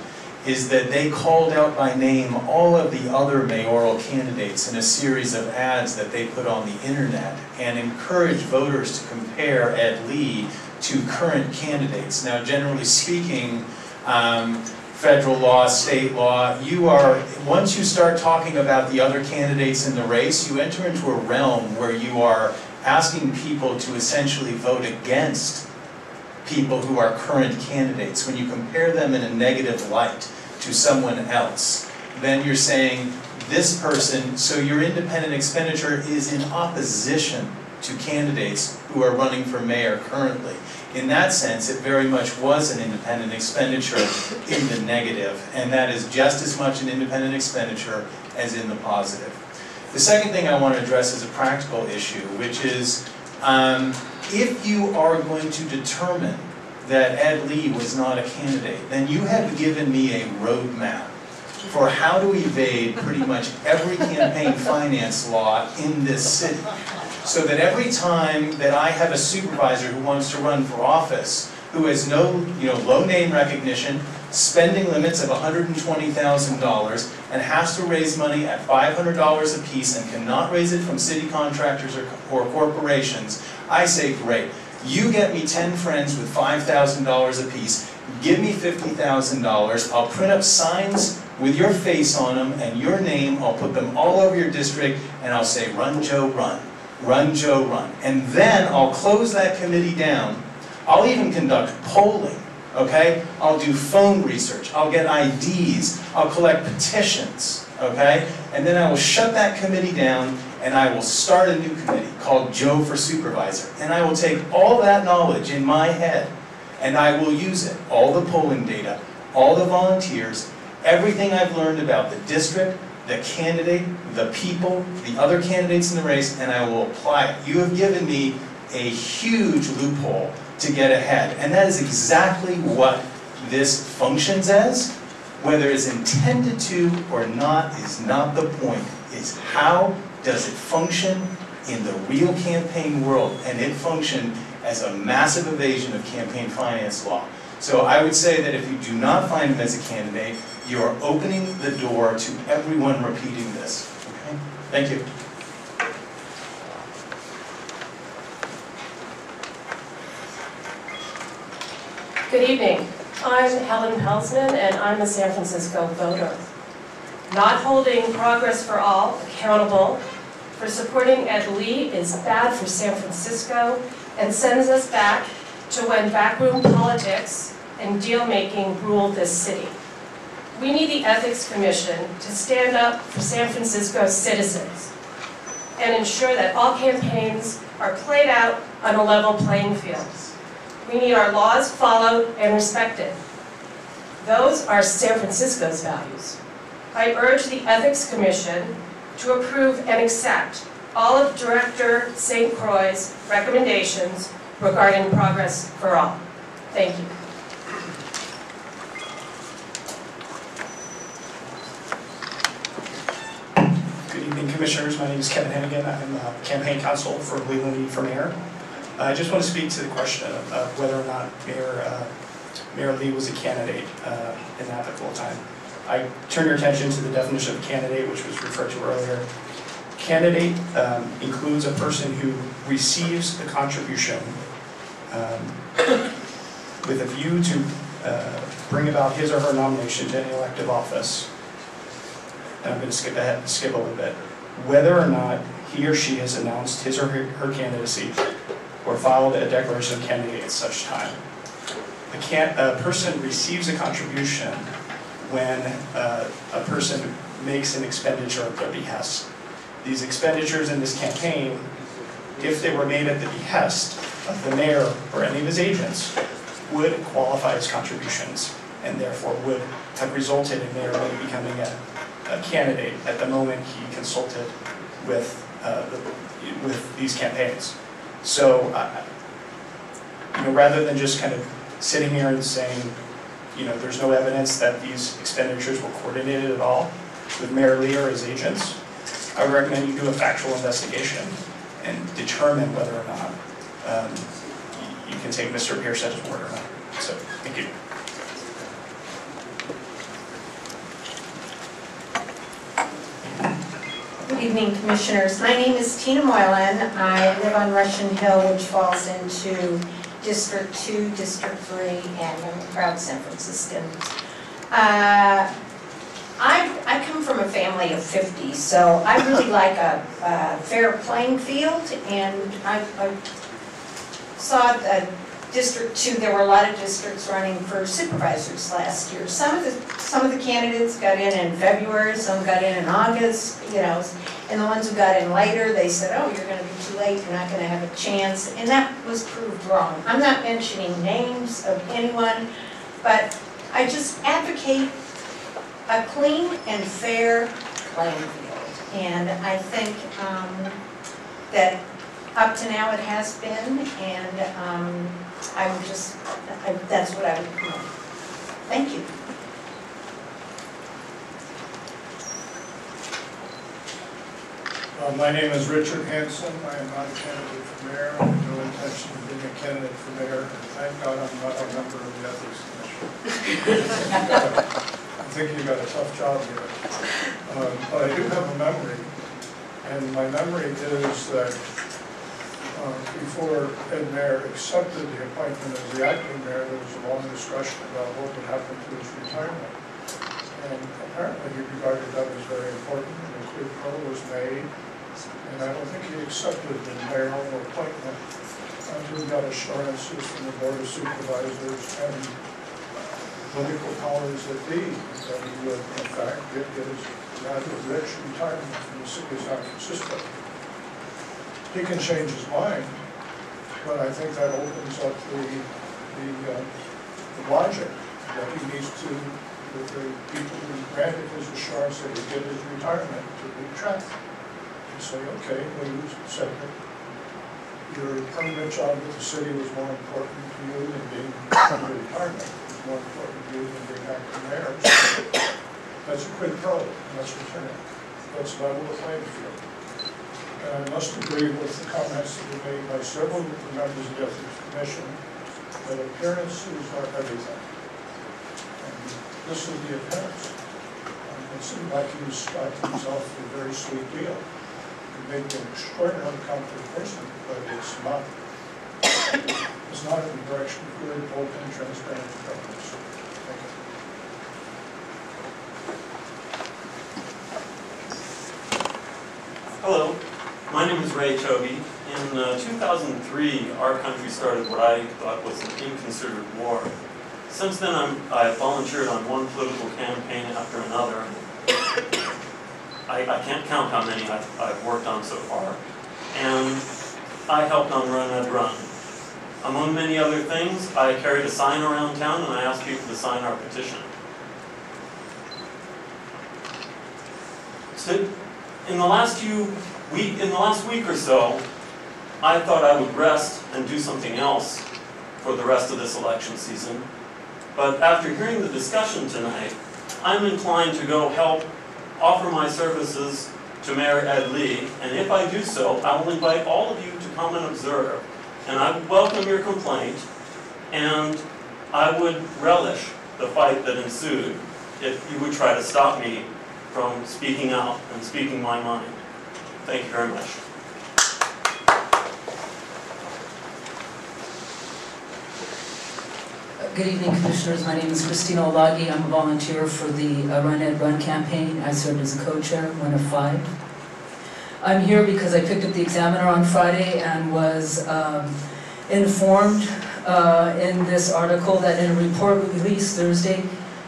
is that they called out by name all of the other mayoral candidates in a series of ads that they put on the internet and encouraged voters to compare Ed Lee to current candidates. Now, generally speaking, federal law, state law, once you start talking about the other candidates in the race, you enter into a realm where you are asking people to essentially vote against people who are current candidates. When you compare them in a negative light to someone else, then you're saying this person, so your independent expenditure is in opposition to candidates who are running for mayor currently. In that sense, it very much was an independent expenditure in the negative, and that is just as much an independent expenditure as in the positive. The second thing I want to address is a practical issue, which is if you are going to determine that Ed Lee was not a candidate, then you have given me a roadmap for how to evade pretty much every campaign finance law in this city. So that every time that I have a supervisor who wants to run for office, who has no low name recognition, spending limits of $120,000, and has to raise money at $500 a piece and cannot raise it from city contractors or corporations, I say, great. You get me 10 friends with $5,000 a piece, give me $50,000, I'll print up signs with your face on them and your name. I'll put them all over your district, and I'll say, run, Joe, run. Run, Joe, run. And then I'll close that committee down. I'll even conduct polling, okay? I'll do phone research. I'll get IDs. I'll collect petitions, okay? And then I will shut that committee down, and I will start a new committee called Joe for Supervisor. And I will take all that knowledge in my head, and I will use it, all the polling data, all the volunteers, everything I've learned about the district, the candidate, the people, the other candidates in the race, and I will apply it. You have given me a huge loophole to get ahead, and that is exactly what this functions as. Whether it's intended to or not is not the point. It's how does it function in the real campaign world, and it functioned as a massive evasion of campaign finance law. So I would say that if you do not find him as a candidate, you are opening the door to everyone repeating this. Okay? Thank you. Good evening. I'm Helen Pelsman, and I'm a San Francisco voter. Not holding Progress for All accountable for supporting Ed Lee is bad for San Francisco and sends us back to when backroom politics and deal-making ruled this city. We need the Ethics Commission to stand up for San Francisco's citizens and ensure that all campaigns are played out on a level playing field. We need our laws followed and respected. Those are San Francisco's values. I urge the Ethics Commission to approve and accept all of Director St. Croix's recommendations regarding Progress for All. Thank you. Good evening, Commissioners. My name is Kevin Hennigan. I'm campaign counsel for Leland Lee for mayor. I just want to speak to the question of whether or not Mayor Lee was a candidate in that full time. I turn your attention to the definition of candidate, which was referred to earlier. Candidate includes a person who receives a contribution with a view to bring about his or her nomination to any elective office. And I'm going to skip a little bit. Whether or not he or she has announced his or her candidacy or filed a declaration of candidate at such time. A person receives a contribution when a person makes an expenditure at their behest. These expenditures in this campaign, if they were made at the behest of the mayor or any of his agents, would qualify as contributions and therefore would have resulted in Mayor Lee becoming a candidate at the moment he consulted with these campaigns. So, rather than just kind of sitting here and saying, there's no evidence that these expenditures were coordinated at all with Mayor Lee or his agents, I would recommend you do a factual investigation and determine whether or not you can take Mr. Pierce at his word or not. So, thank you. Good evening, Commissioners. My name is Tina Moylan. I live on Russian Hill, which falls into District 2, District 3, and I'm a proud San Franciscan. I come from a family of 50, so I really like a fair playing field, and I saw that District 2, there were a lot of districts running for supervisors last year. Some of the candidates got in February, some got in August, and the ones who got in later, they said, oh, you're going to be too late, you're not going to have a chance, and that was proved wrong. I'm not mentioning names of anyone, but I just advocate a clean and fair playing field, and I think that up to now it has been, and that's what I would promote. Thank you. My name is Richard Hanson. I am not a candidate for mayor. I have no intention of being a candidate for mayor. And thank God I'm not a member of the Ethics Commission. I think you got a tough job here. But I do have a memory, and my memory is that before Ed Mayor accepted the appointment as the acting mayor, there was a long discussion about what would happen to his retirement. And apparently he regarded that as very important, and a quid pro was made. And I don't think he accepted the mayoral appointment until he got assurances from the Board of Supervisors and political powers that be, that he would in fact get his rather rich retirement from the city of San Francisco. He can change his mind, but I think that opens up the logic that he needs to, the people who granted his assurance that he'd get his retirement to retract and say, okay, well, you said that your permanent job with the city was more important to you than being your retirement. It was more important to you than being acting mayor. That's a quid pro, and let's return it. Let's level the playing field. And I must agree with the comments that were made by several members of the Ethics Commission that appearances are everything. And this is the appearance. It seemed like he was got himself a very sweet deal. He may be an extraordinarily competent person, but it's not in the direction of good, open, transparent governance. Thank you. Hello, my name is Ray Toby. In 2003, our country started what I thought was an inconsiderate war. Since then, I've volunteered on one political campaign after another. I can't count how many I've worked on so far. And I helped on Run Ed Run. Among many other things, I carried a sign around town and I asked people to sign our petition. In the last week or so, I thought I would rest and do something else for the rest of this election season. But after hearing the discussion tonight, I'm inclined to go help offer my services to Mayor Ed Lee, and if I do so, I will invite all of you to come and observe. And I would welcome your complaint, and I would relish the fight that ensued if you would try to stop me from speaking out and speaking my mind. Thank you very much. Good evening, Commissioners. My name is Christina Olagi. I'm a volunteer for the Run Ed Run campaign. I served as a co-chair, one of 5. I'm here because I picked up the Examiner on Friday and was informed in this article that in a report released Thursday,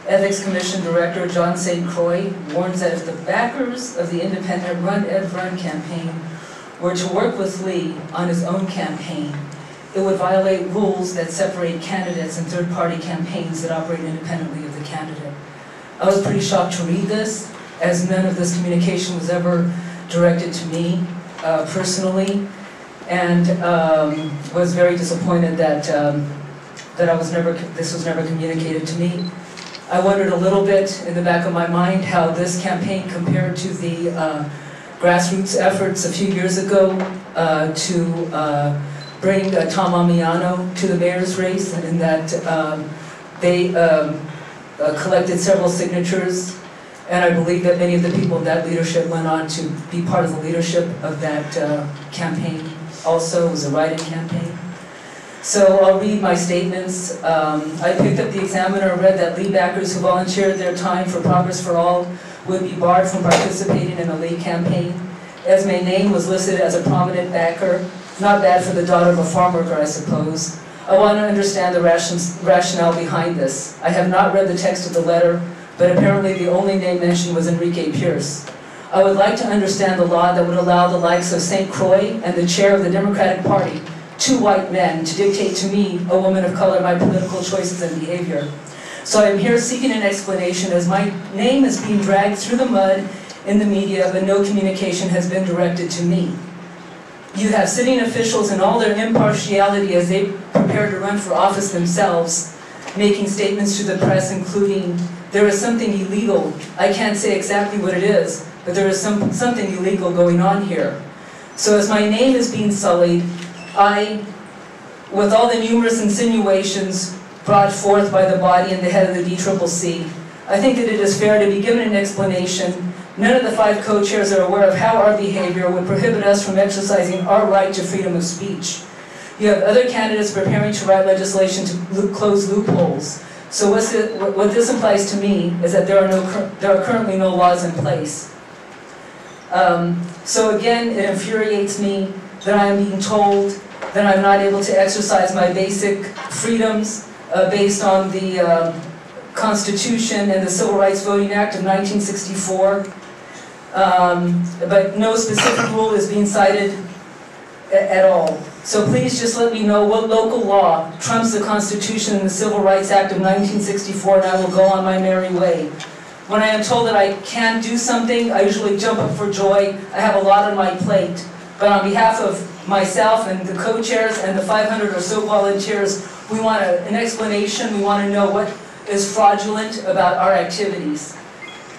Ethics Commission Director John St. Croix warns that if the backers of the independent Run Ed Run campaign were to work with Lee on his own campaign, it would violate rules that separate candidates and third-party campaigns that operate independently of the candidate. I was pretty shocked to read this, as none of this communication was ever directed to me personally, and was very disappointed that this was never communicated to me. I wondered a little bit in the back of my mind how this campaign compared to the grassroots efforts a few years ago to bring Tom Amiano to the mayor's race, and in that they collected several signatures, and I believe that many of the people in that leadership went on to be part of the leadership of that campaign. Also, it was a write-in campaign. So I'll read my statements. I picked up the Examiner and read that Lee backers who volunteered their time for Progress for All would be barred from participating in the Lee campaign. Esme Name was listed as a prominent backer. Not bad for the daughter of a farm worker, I suppose. I want to understand the rationale behind this. I have not read the text of the letter, but apparently the only name mentioned was Enrique Pierce. I would like to understand the law that would allow the likes of St. Croix and the chair of the Democratic Party, 2 white men, to dictate to me, a woman of color, my political choices and behavior. So I'm here seeking an explanation as my name is being dragged through the mud in the media, but no communication has been directed to me. You have sitting officials in all their impartiality as they prepare to run for office themselves, making statements to the press including, there is something illegal. I can't say exactly what it is, but there is something illegal going on here. So as my name is being sullied, I, with all the numerous insinuations brought forth by the body and the head of the DCCC, I think that it is fair to be given an explanation. None of the 5 co-chairs are aware of how our behavior would prohibit us from exercising our right to freedom of speech. You have other candidates preparing to write legislation to close loopholes. So what this implies to me is that there are currently no laws in place. So again, it infuriates me that I am being told that I'm not able to exercise my basic freedoms based on the Constitution and the Civil Rights Voting Act of 1964. But no specific rule is being cited at all. So please just let me know what local law trumps the Constitution and the Civil Rights Act of 1964, and I will go on my merry way. When I am told that I can't do something, I usually jump up for joy. I have a lot on my plate. But on behalf of myself and the co-chairs and the 500 or so volunteers, we want an explanation. We want to know what is fraudulent about our activities.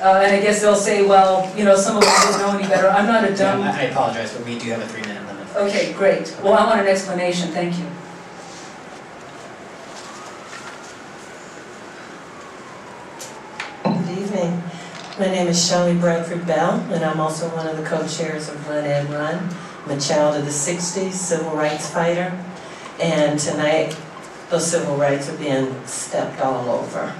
And I guess they'll say, well, you know, some of us don't know any better. I'm not a dumb... I apologize, but we do have a 3-minute limit. Okay, great. Well, I want an explanation. Thank you. Good evening. My name is Shelley Bradford Bell, and I'm also one of the co-chairs of Run Ed Run. I'm a child of the 60s, civil rights fighter, and tonight those civil rights are being stepped all over.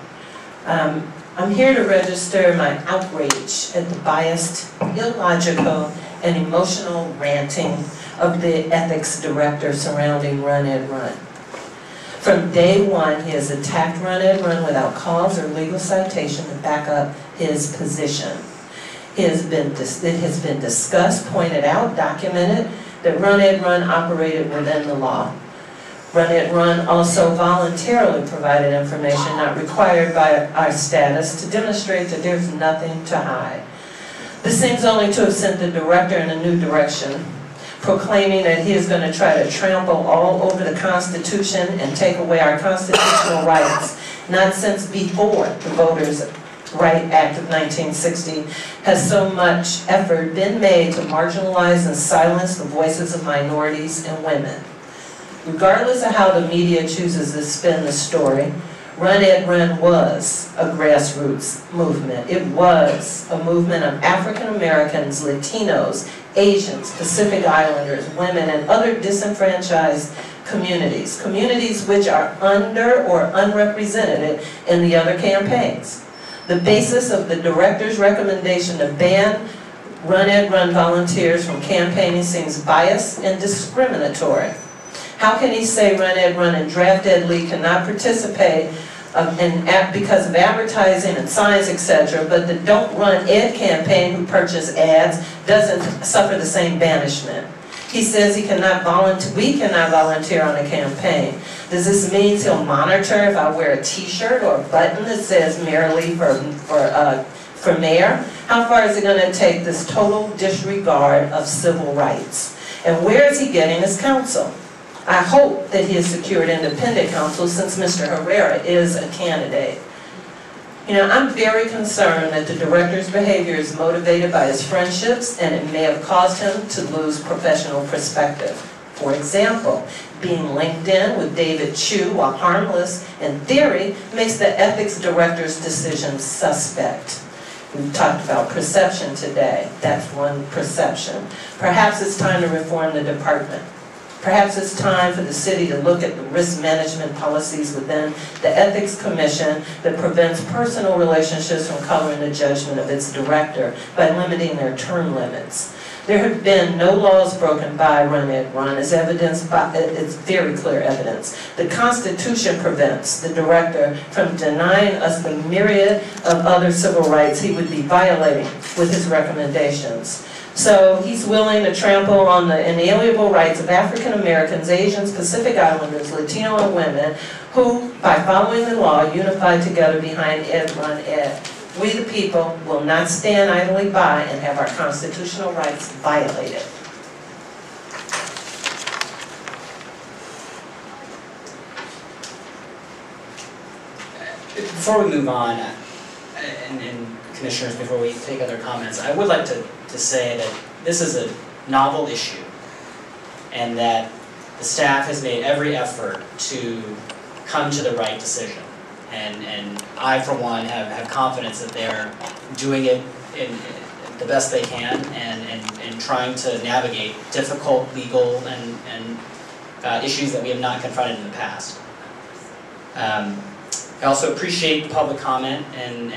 I'm here to register my outrage at the biased, illogical, and emotional ranting of the ethics director surrounding Run Ed Run. From day one, he has attacked Run Ed Run without cause or legal citation to back up his position. It has been discussed, pointed out, documented that Run Ed Run operated within the law. Run Ed Run also voluntarily provided information not required by our status to demonstrate that there's nothing to hide. This seems only to have sent the director in a new direction, proclaiming that he is going to try to trample all over the Constitution and take away our constitutional rights, not since before the Voters' Right Act of 1960 has so much effort been made to marginalize and silence the voices of minorities and women. Regardless of how the media chooses to spin the story, Run Ed Run was a grassroots movement. It was a movement of African Americans, Latinos, Asians, Pacific Islanders, women, and other disenfranchised communities, communities which are under or unrepresented in the other campaigns. The basis of the director's recommendation to ban Run Ed Run volunteers from campaigning seems biased and discriminatory. How can he say Run Ed Run and Draft Ed Lee cannot participate because of advertising and signs, etc., but the Don't Run Ed campaign, who purchase ads, doesn't suffer the same banishment? He says we cannot volunteer on a campaign. Does this mean he'll monitor if I wear a t-shirt or a button that says Mayor Lee for mayor? How far is it going to take this total disregard of civil rights? And where is he getting his counsel? I hope that he has secured independent counsel since Mr. Herrera is a candidate. You know, I'm very concerned that the director's behavior is motivated by his friendships, and it may have caused him to lose professional perspective. For example, being linked in with David Chu, while harmless in theory, makes the ethics director's decision suspect. We've talked about perception today. That's one perception. Perhaps it's time to reform the department. Perhaps it's time for the city to look at the risk management policies within the Ethics Commission that prevents personal relationships from coloring the judgment of its director by limiting their term limits. There have been no laws broken by Run Ed Run, as evidenced by, it's very clear evidence. The Constitution prevents the director from denying us the myriad of other civil rights he would be violating with his recommendations. So he's willing to trample on the inalienable rights of African Americans, Asians, Pacific Islanders, Latino, and women who, by following the law, unified together behind Ed Run Ed. We the people will not stand idly by and have our constitutional rights violated. Before we move on, and commissioners, before we take other comments, I would like to say that this is a novel issue, and that the staff has made every effort to come to the right decision. And I, for one, have confidence that they're doing it in the best they can and trying to navigate difficult legal and issues that we have not confronted in the past. I also appreciate the public comment, and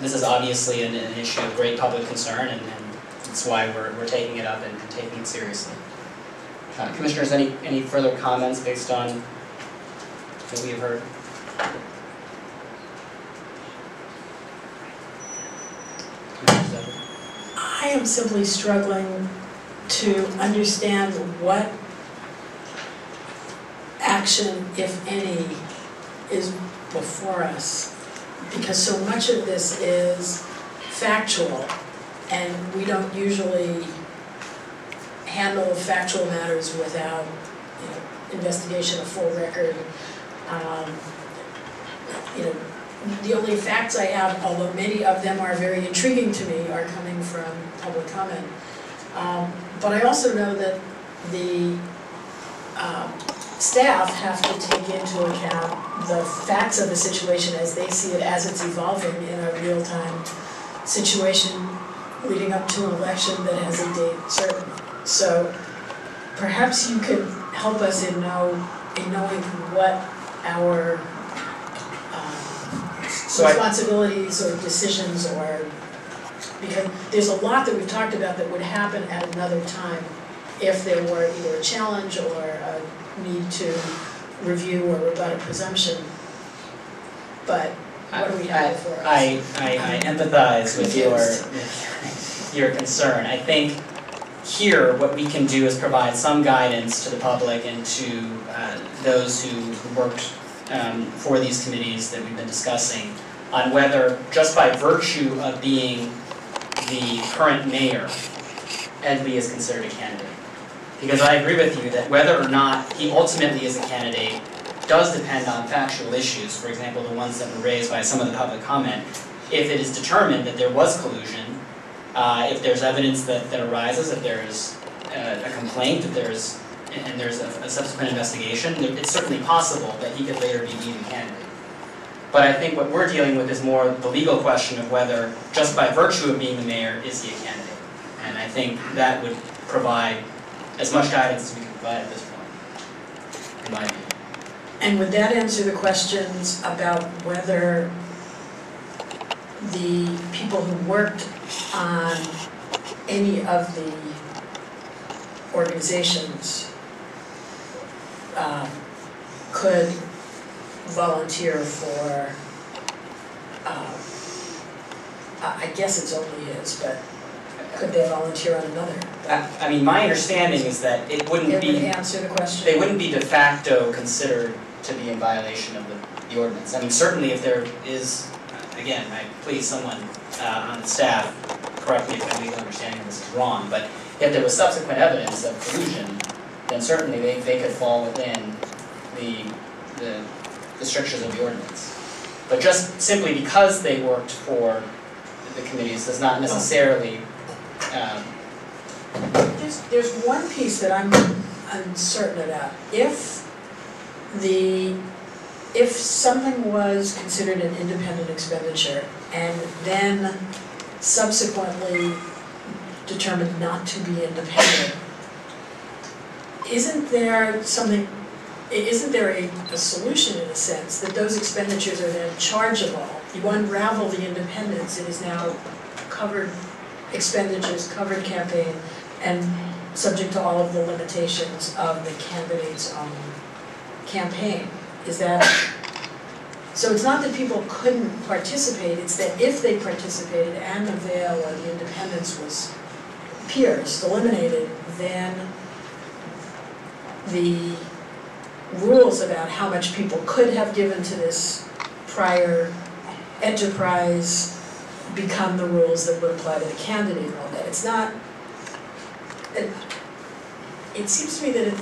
this is obviously an issue of great public concern, and that's why we're taking it up and taking it seriously. Commissioners, any further comments based on what we have heard? I am simply struggling to understand what action, if any, is before us, because so much of this is factual, and we don't usually handle factual matters without, investigation, a full record. The only facts I have, although many of them are very intriguing to me, are coming from public comment. But I also know that the staff have to take into account the facts of the situation as they see it, as it's evolving in a real-time situation leading up to an election that has a date certain. So perhaps you could help us in knowing what our responsibilities or decisions are, because there's a lot that we've talked about that would happen at another time if there were either a challenge or a need to review or rebut a presumption. But what do we have for us? I empathize with your concern. I think here what we can do is provide some guidance to the public and to those who worked for these committees that we've been discussing on whether, just by virtue of being the current mayor, Ed Lee is considered a candidate. Because I agree with you that whether or not he ultimately is a candidate does depend on factual issues, for example, the ones that were raised by some of the public comment. If it is determined that there was collusion, if there's evidence that arises, if there's a complaint, if there's a subsequent investigation, it's certainly possible that he could later be deemed a candidate. But I think what we're dealing with is more the legal question of whether, just by virtue of being the mayor, is he a candidate? And I think that would provide as much guidance as we can provide at this point, in my opinion. And would that answer the questions about whether the people who worked on any of the organizations could volunteer for, I guess it's only his, but could they volunteer on another? I mean, my understanding is that it wouldn't be... It would answer the question? They wouldn't be de facto considered to be in violation of the ordinance. I mean, certainly if there is, again, please someone on the staff correct me if my legal understanding of this is wrong, but if there was subsequent evidence of collusion, then certainly they could fall within the strictures of the ordinance. But just simply because they worked for the committees does not necessarily... There's one piece that I'm uncertain about. If something was considered an independent expenditure and then subsequently determined not to be independent, isn't there a solution in a sense that those expenditures are then chargeable? You unravel the independence, it is now covered expenditures, covered campaign, and subject to all of the limitations of the candidate's own campaign. Is that... So it's not that people couldn't participate, it's that if they participated and the veil or the independence was pierced, eliminated, then the rules about how much people could have given to this prior enterprise become the rules that would apply to the candidate and all that. It's not... It seems to me that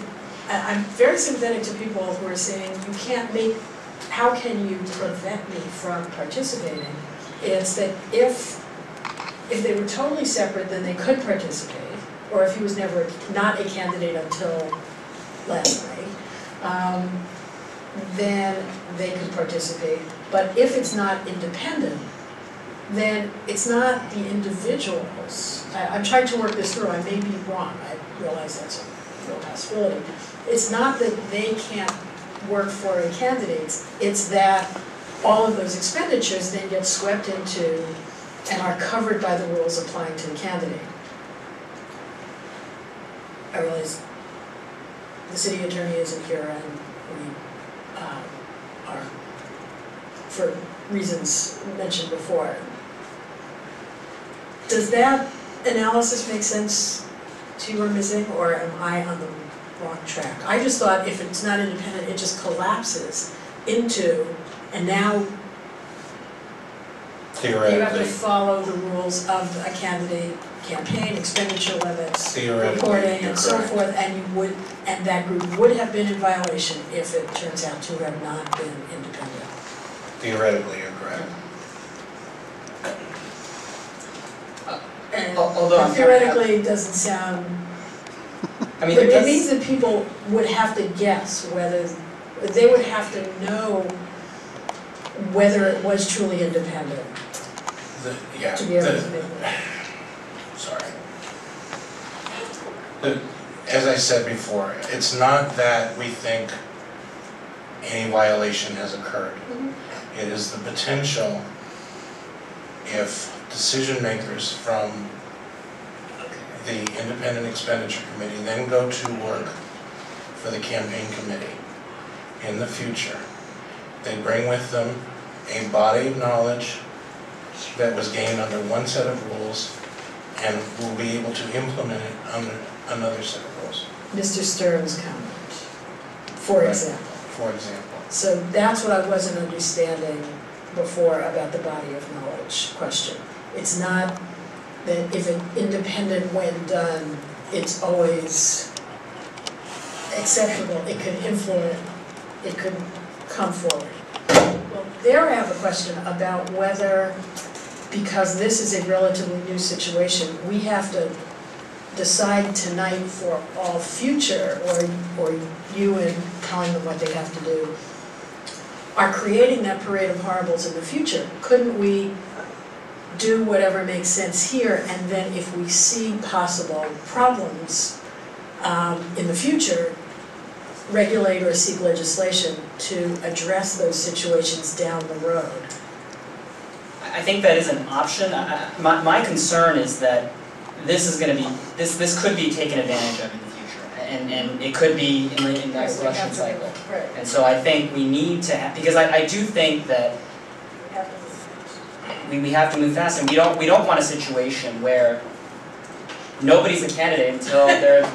I'm very sympathetic to people who are saying, you can't make... How can you prevent me from participating? It's that if they were totally separate, then they could participate, or if he was never not a candidate until last night, then they could participate. But if it's not independent, then it's not the individuals. I'm trying to work this through, I may be wrong, I realize that's a real possibility. It's not that they can't work for a candidate, it's that all of those expenditures then get swept into and are covered by the rules applying to the candidate. I realize the city attorney isn't here and we are, for reasons mentioned before. Does that analysis make sense to you or missing, or am I on the wrong track? I just thought if it's not independent, it just collapses into, and now you have to follow the rules of a candidate campaign, expenditure limits, reporting, and so forth, and you would, and that group would have been in violation if it turns out to have not been independent. Theoretically, you're correct. And Although theoretically, it doesn't sound, I mean, but it means that people would have to guess whether, they would have to know whether it was truly independent to be able to make that. Sorry. As I said before, it's not that we think any violation has occurred. It is the potential if decision makers from the Independent Expenditure Committee then go to work for the campaign committee in the future. They bring with them a body of knowledge that was gained under one set of rules and will be able to implement it under another set of rules. Mr. Stern's comment, for example. For example. So that's what I wasn't understanding before about the body of knowledge question. It's not that if an independent when done, it's always acceptable, it could influence, it could come forward. Well, there I have a question about whether, because this is a relatively new situation, we have to decide tonight for all future, or you and telling them what they have to do, are creating that parade of horribles in the future. Couldn't we do whatever makes sense here, and then if we see possible problems in the future, regulate or seek legislation to address those situations down the road? I think that is an option. My concern is that this is going to be, this could be taken advantage of in the future, and it could be in the next election cycle. Right. And so I think we need to have, because I do think that we have to move fast, and we don't want a situation where nobody's a candidate until they're,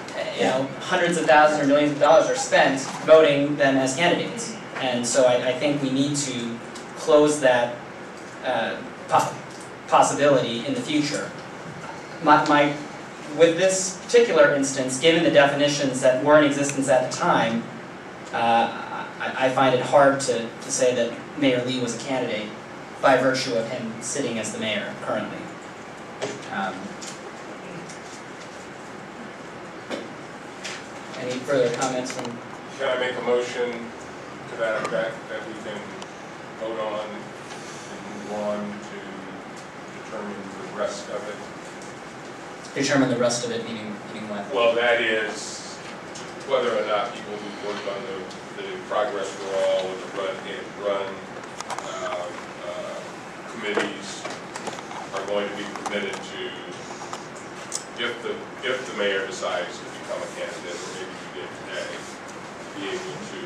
hundreds of thousands or millions of dollars are spent voting them as candidates. And so I think we need to close that possibility in the future. With this particular instance, given the definitions that were in existence at the time, I find it hard to say that Mayor Lee was a candidate by virtue of him sitting as the mayor currently. Any further comments from? Can I make a motion to that effect that we can vote on and move on to determine the rest of it? Determine the rest of it, meaning what? Well, that is whether or not people who work on the progress for all and the run committees are going to be permitted to, if the mayor decides to become a candidate, or maybe you did today, be able to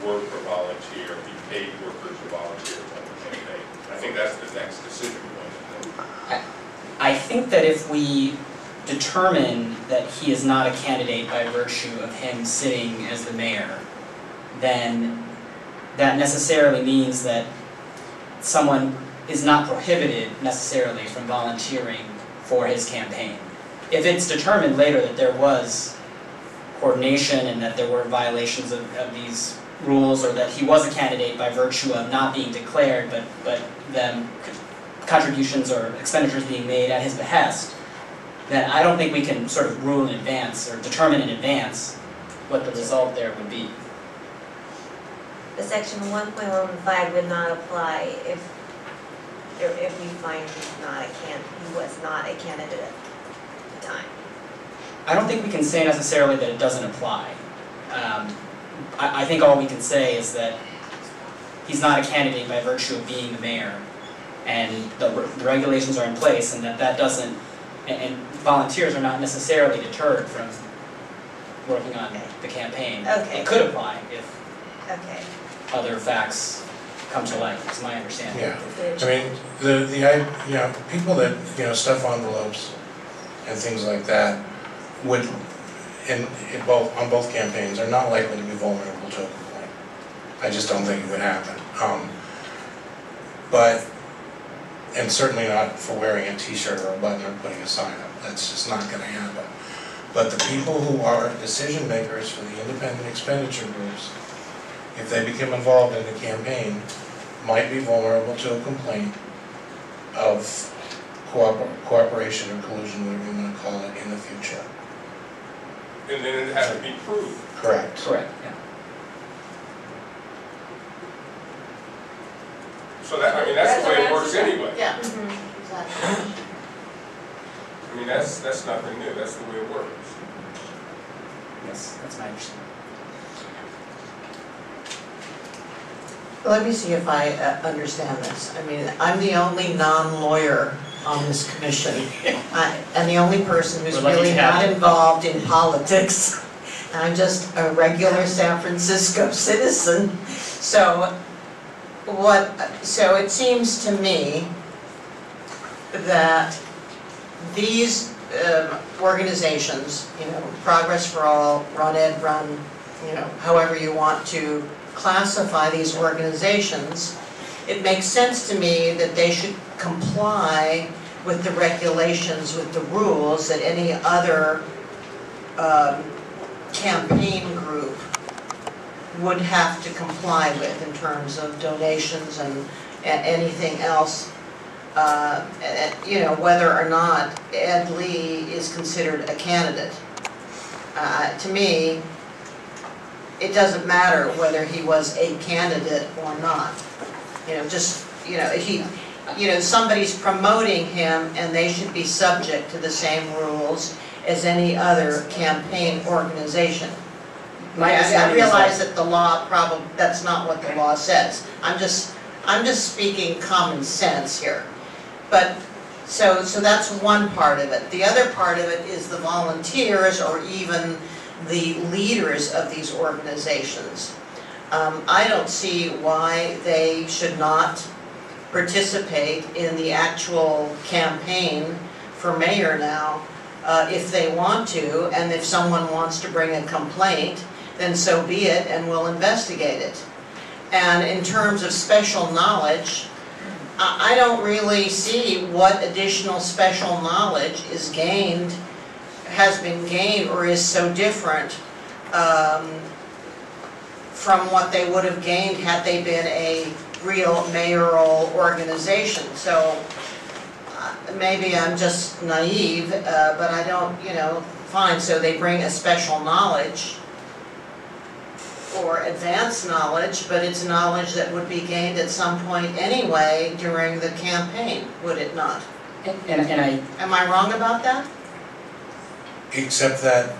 work or volunteer, be paid workers or volunteers on the campaign. I think that's the next decision point. I think that if we determine that he is not a candidate by virtue of him sitting as the mayor, then that necessarily means that someone is not prohibited necessarily from volunteering for his campaign. If it's determined later that there was coordination and that there were violations of these rules, or that he was a candidate by virtue of not being declared, but then contributions or expenditures being made at his behest, then I don't think we can sort of rule in advance or determine in advance what the result there would be. The section 1.15 would not apply if we find he was not a candidate at the time. I don't think we can say necessarily that it doesn't apply. I think all we can say is that he's not a candidate by virtue of being the mayor, and the regulations are in place, and that doesn't, and volunteers are not necessarily deterred from working on the campaign. Okay. It could apply if Okay. other facts come to light, is my understanding. Yeah, I mean, you know, people that, you know, stuff envelopes and things like that would, on both campaigns, are not likely to be vulnerable to a complaint. I just don't think it would happen. And certainly not for wearing a t-shirt or a button or putting a sign up. That's just not gonna happen. But the people who are decision makers for the independent expenditure groups, if they become involved in the campaign, might be vulnerable to a complaint of cooperation or collusion, whatever you want to call it, in the future. And then it has to be proved. Correct. Correct, yeah. So that, I mean, that's the way it works anyway. Yeah, exactly. I mean, that's nothing new, that's the way it works. Yes, that's my understanding. Let me see if I understand this. I mean, I'm the only non-lawyer on this commission, and the only person who's We're lucky really to have not you. involved in politics. I'm just a regular San Francisco citizen. So it seems to me that these organizations, you know, Progress for All, Run Ed Run, you know, however you want to classify these organizations, it makes sense to me that they should comply with the regulations, with the rules that any other campaign group would have to comply with in terms of donations and anything else. You know, whether or not Ed Lee is considered a candidate. To me, it doesn't matter whether he was a candidate or not. You know, just, you know, somebody's promoting him and they should be subject to the same rules as any other campaign organization. I realize that the law that's not what the law says. I'm just speaking common sense here. But, so that's one part of it. The other part of it is the volunteers or even the leaders of these organizations. I don't see why they should not participate in the actual campaign for mayor now if they want to, and if someone wants to bring a complaint, then so be it, and we'll investigate it. And in terms of special knowledge, I don't really see what additional special knowledge is gained, has been gained, or is so different from what they would have gained had they been a real mayoral organization. So maybe I'm just naive, but I don't, you know, fine, so they bring a special knowledge or advanced knowledge, but it's knowledge that would be gained at some point anyway during the campaign, would it not? Am I wrong about that? Except that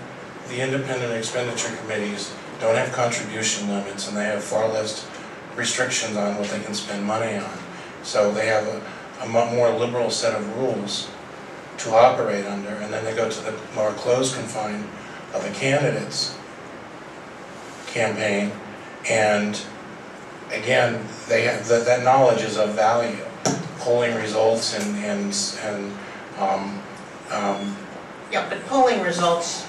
the independent expenditure committees don't have contribution limits and they have far less restrictions on what they can spend money on. So they have a more liberal set of rules to operate under, and then they go to the more closed confine of a candidate's campaign, and again, they have that knowledge is of value. Polling results and Yeah, but polling results,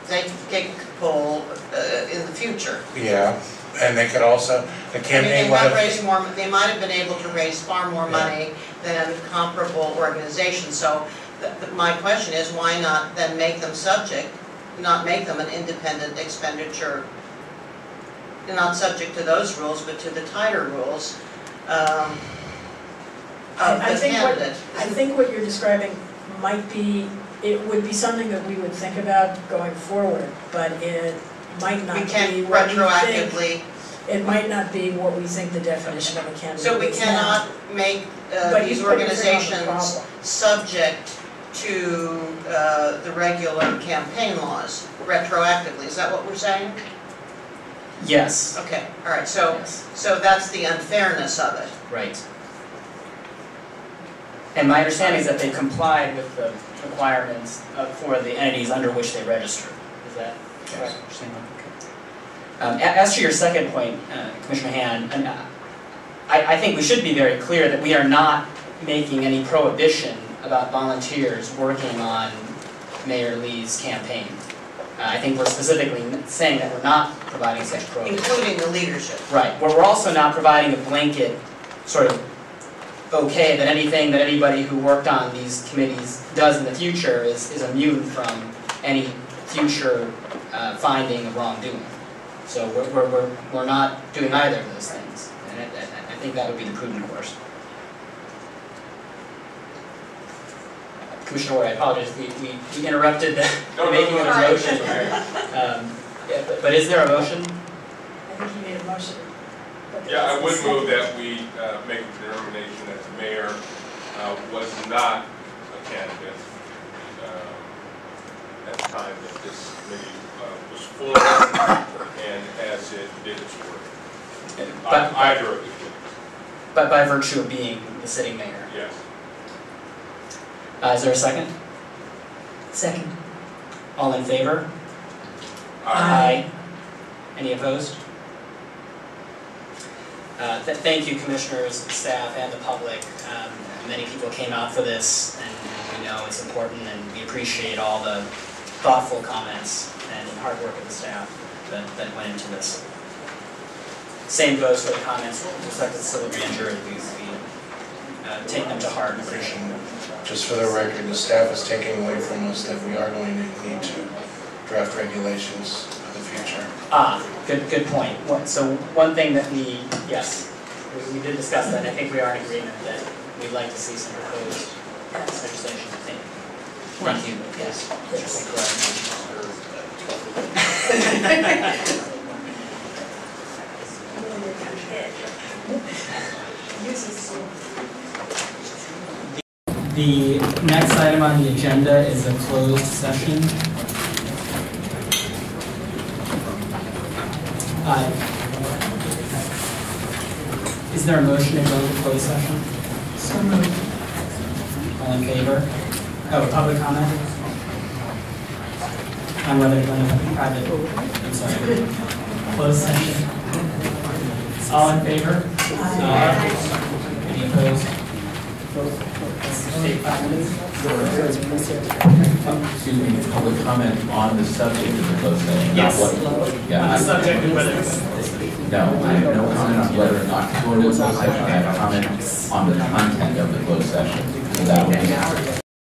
they could poll in the future. yeah, and they could also, the campaign I mean, they might have been able to raise far more money than comparable organizations. So my question is, why not then make them not make them an independent expenditure, not subject to those rules, but to the tighter rules of the candidate? I think what you're describing might be, it would be something that we would think about going forward, but it might not be what we retroactively. It might not be what we think the definition of a candidate is. So we cannot make these organizations subject to the regular campaign laws retroactively, is that what we're saying? Yes, Okay, all right, so, yes, so that's the unfairness of it. right. And my understanding is that they complied with the requirements for the entities under which they register. Is that correct? As to your second point, Commissioner Han, I think we should be very clear that we are not making any prohibition about volunteers working on Mayor Lee's campaign. I think we're specifically saying that we're not providing such prohibition. Including the leadership. Right. We're also not providing a blanket sort of okay that anything that anybody who worked on these committees does in the future is immune from any future finding of wrongdoing. So we're not doing either of those things, and I think that would be the prudent course. Commissioner Ward, I apologize, we interrupted the making of a motion. But is there a motion? I think he made a motion. Yeah, I would move that we make a determination that the mayor was not a candidate at the time that this committee was formed and as it did its work. Either of the two. But by virtue of being the sitting mayor? Yes. Is there a second? Second. All in favor? Aye. Any opposed? Thank you, commissioners, staff, and the public. Many people came out for this, and we know it's important, and we appreciate all the thoughtful comments and hard work of the staff that went into this. Same goes for the comments with respect to the civil grand jury. We take them to heart and appreciate them. Just for the record, the staff is taking away from us that we are going to need to draft regulations for the future. Good point. So one thing that yes, we did discuss that, and I think we are in agreement that we'd like to see some proposed legislation. Thank you. Yes. The next item on the agenda is a closed session. Is there a motion to go into closed session? So moved. All in favor? Oh, public comment? On whether to go into private, I'm sorry, closed session. All in favor? Aye. Any opposed? Take 5 minutes. Excuse me, public comment on the subject of the closed session? Yes. On the subject of whether it's no, I have no comment on whether or not to go into closed session. I have a comment on the content of the closed session. So that would be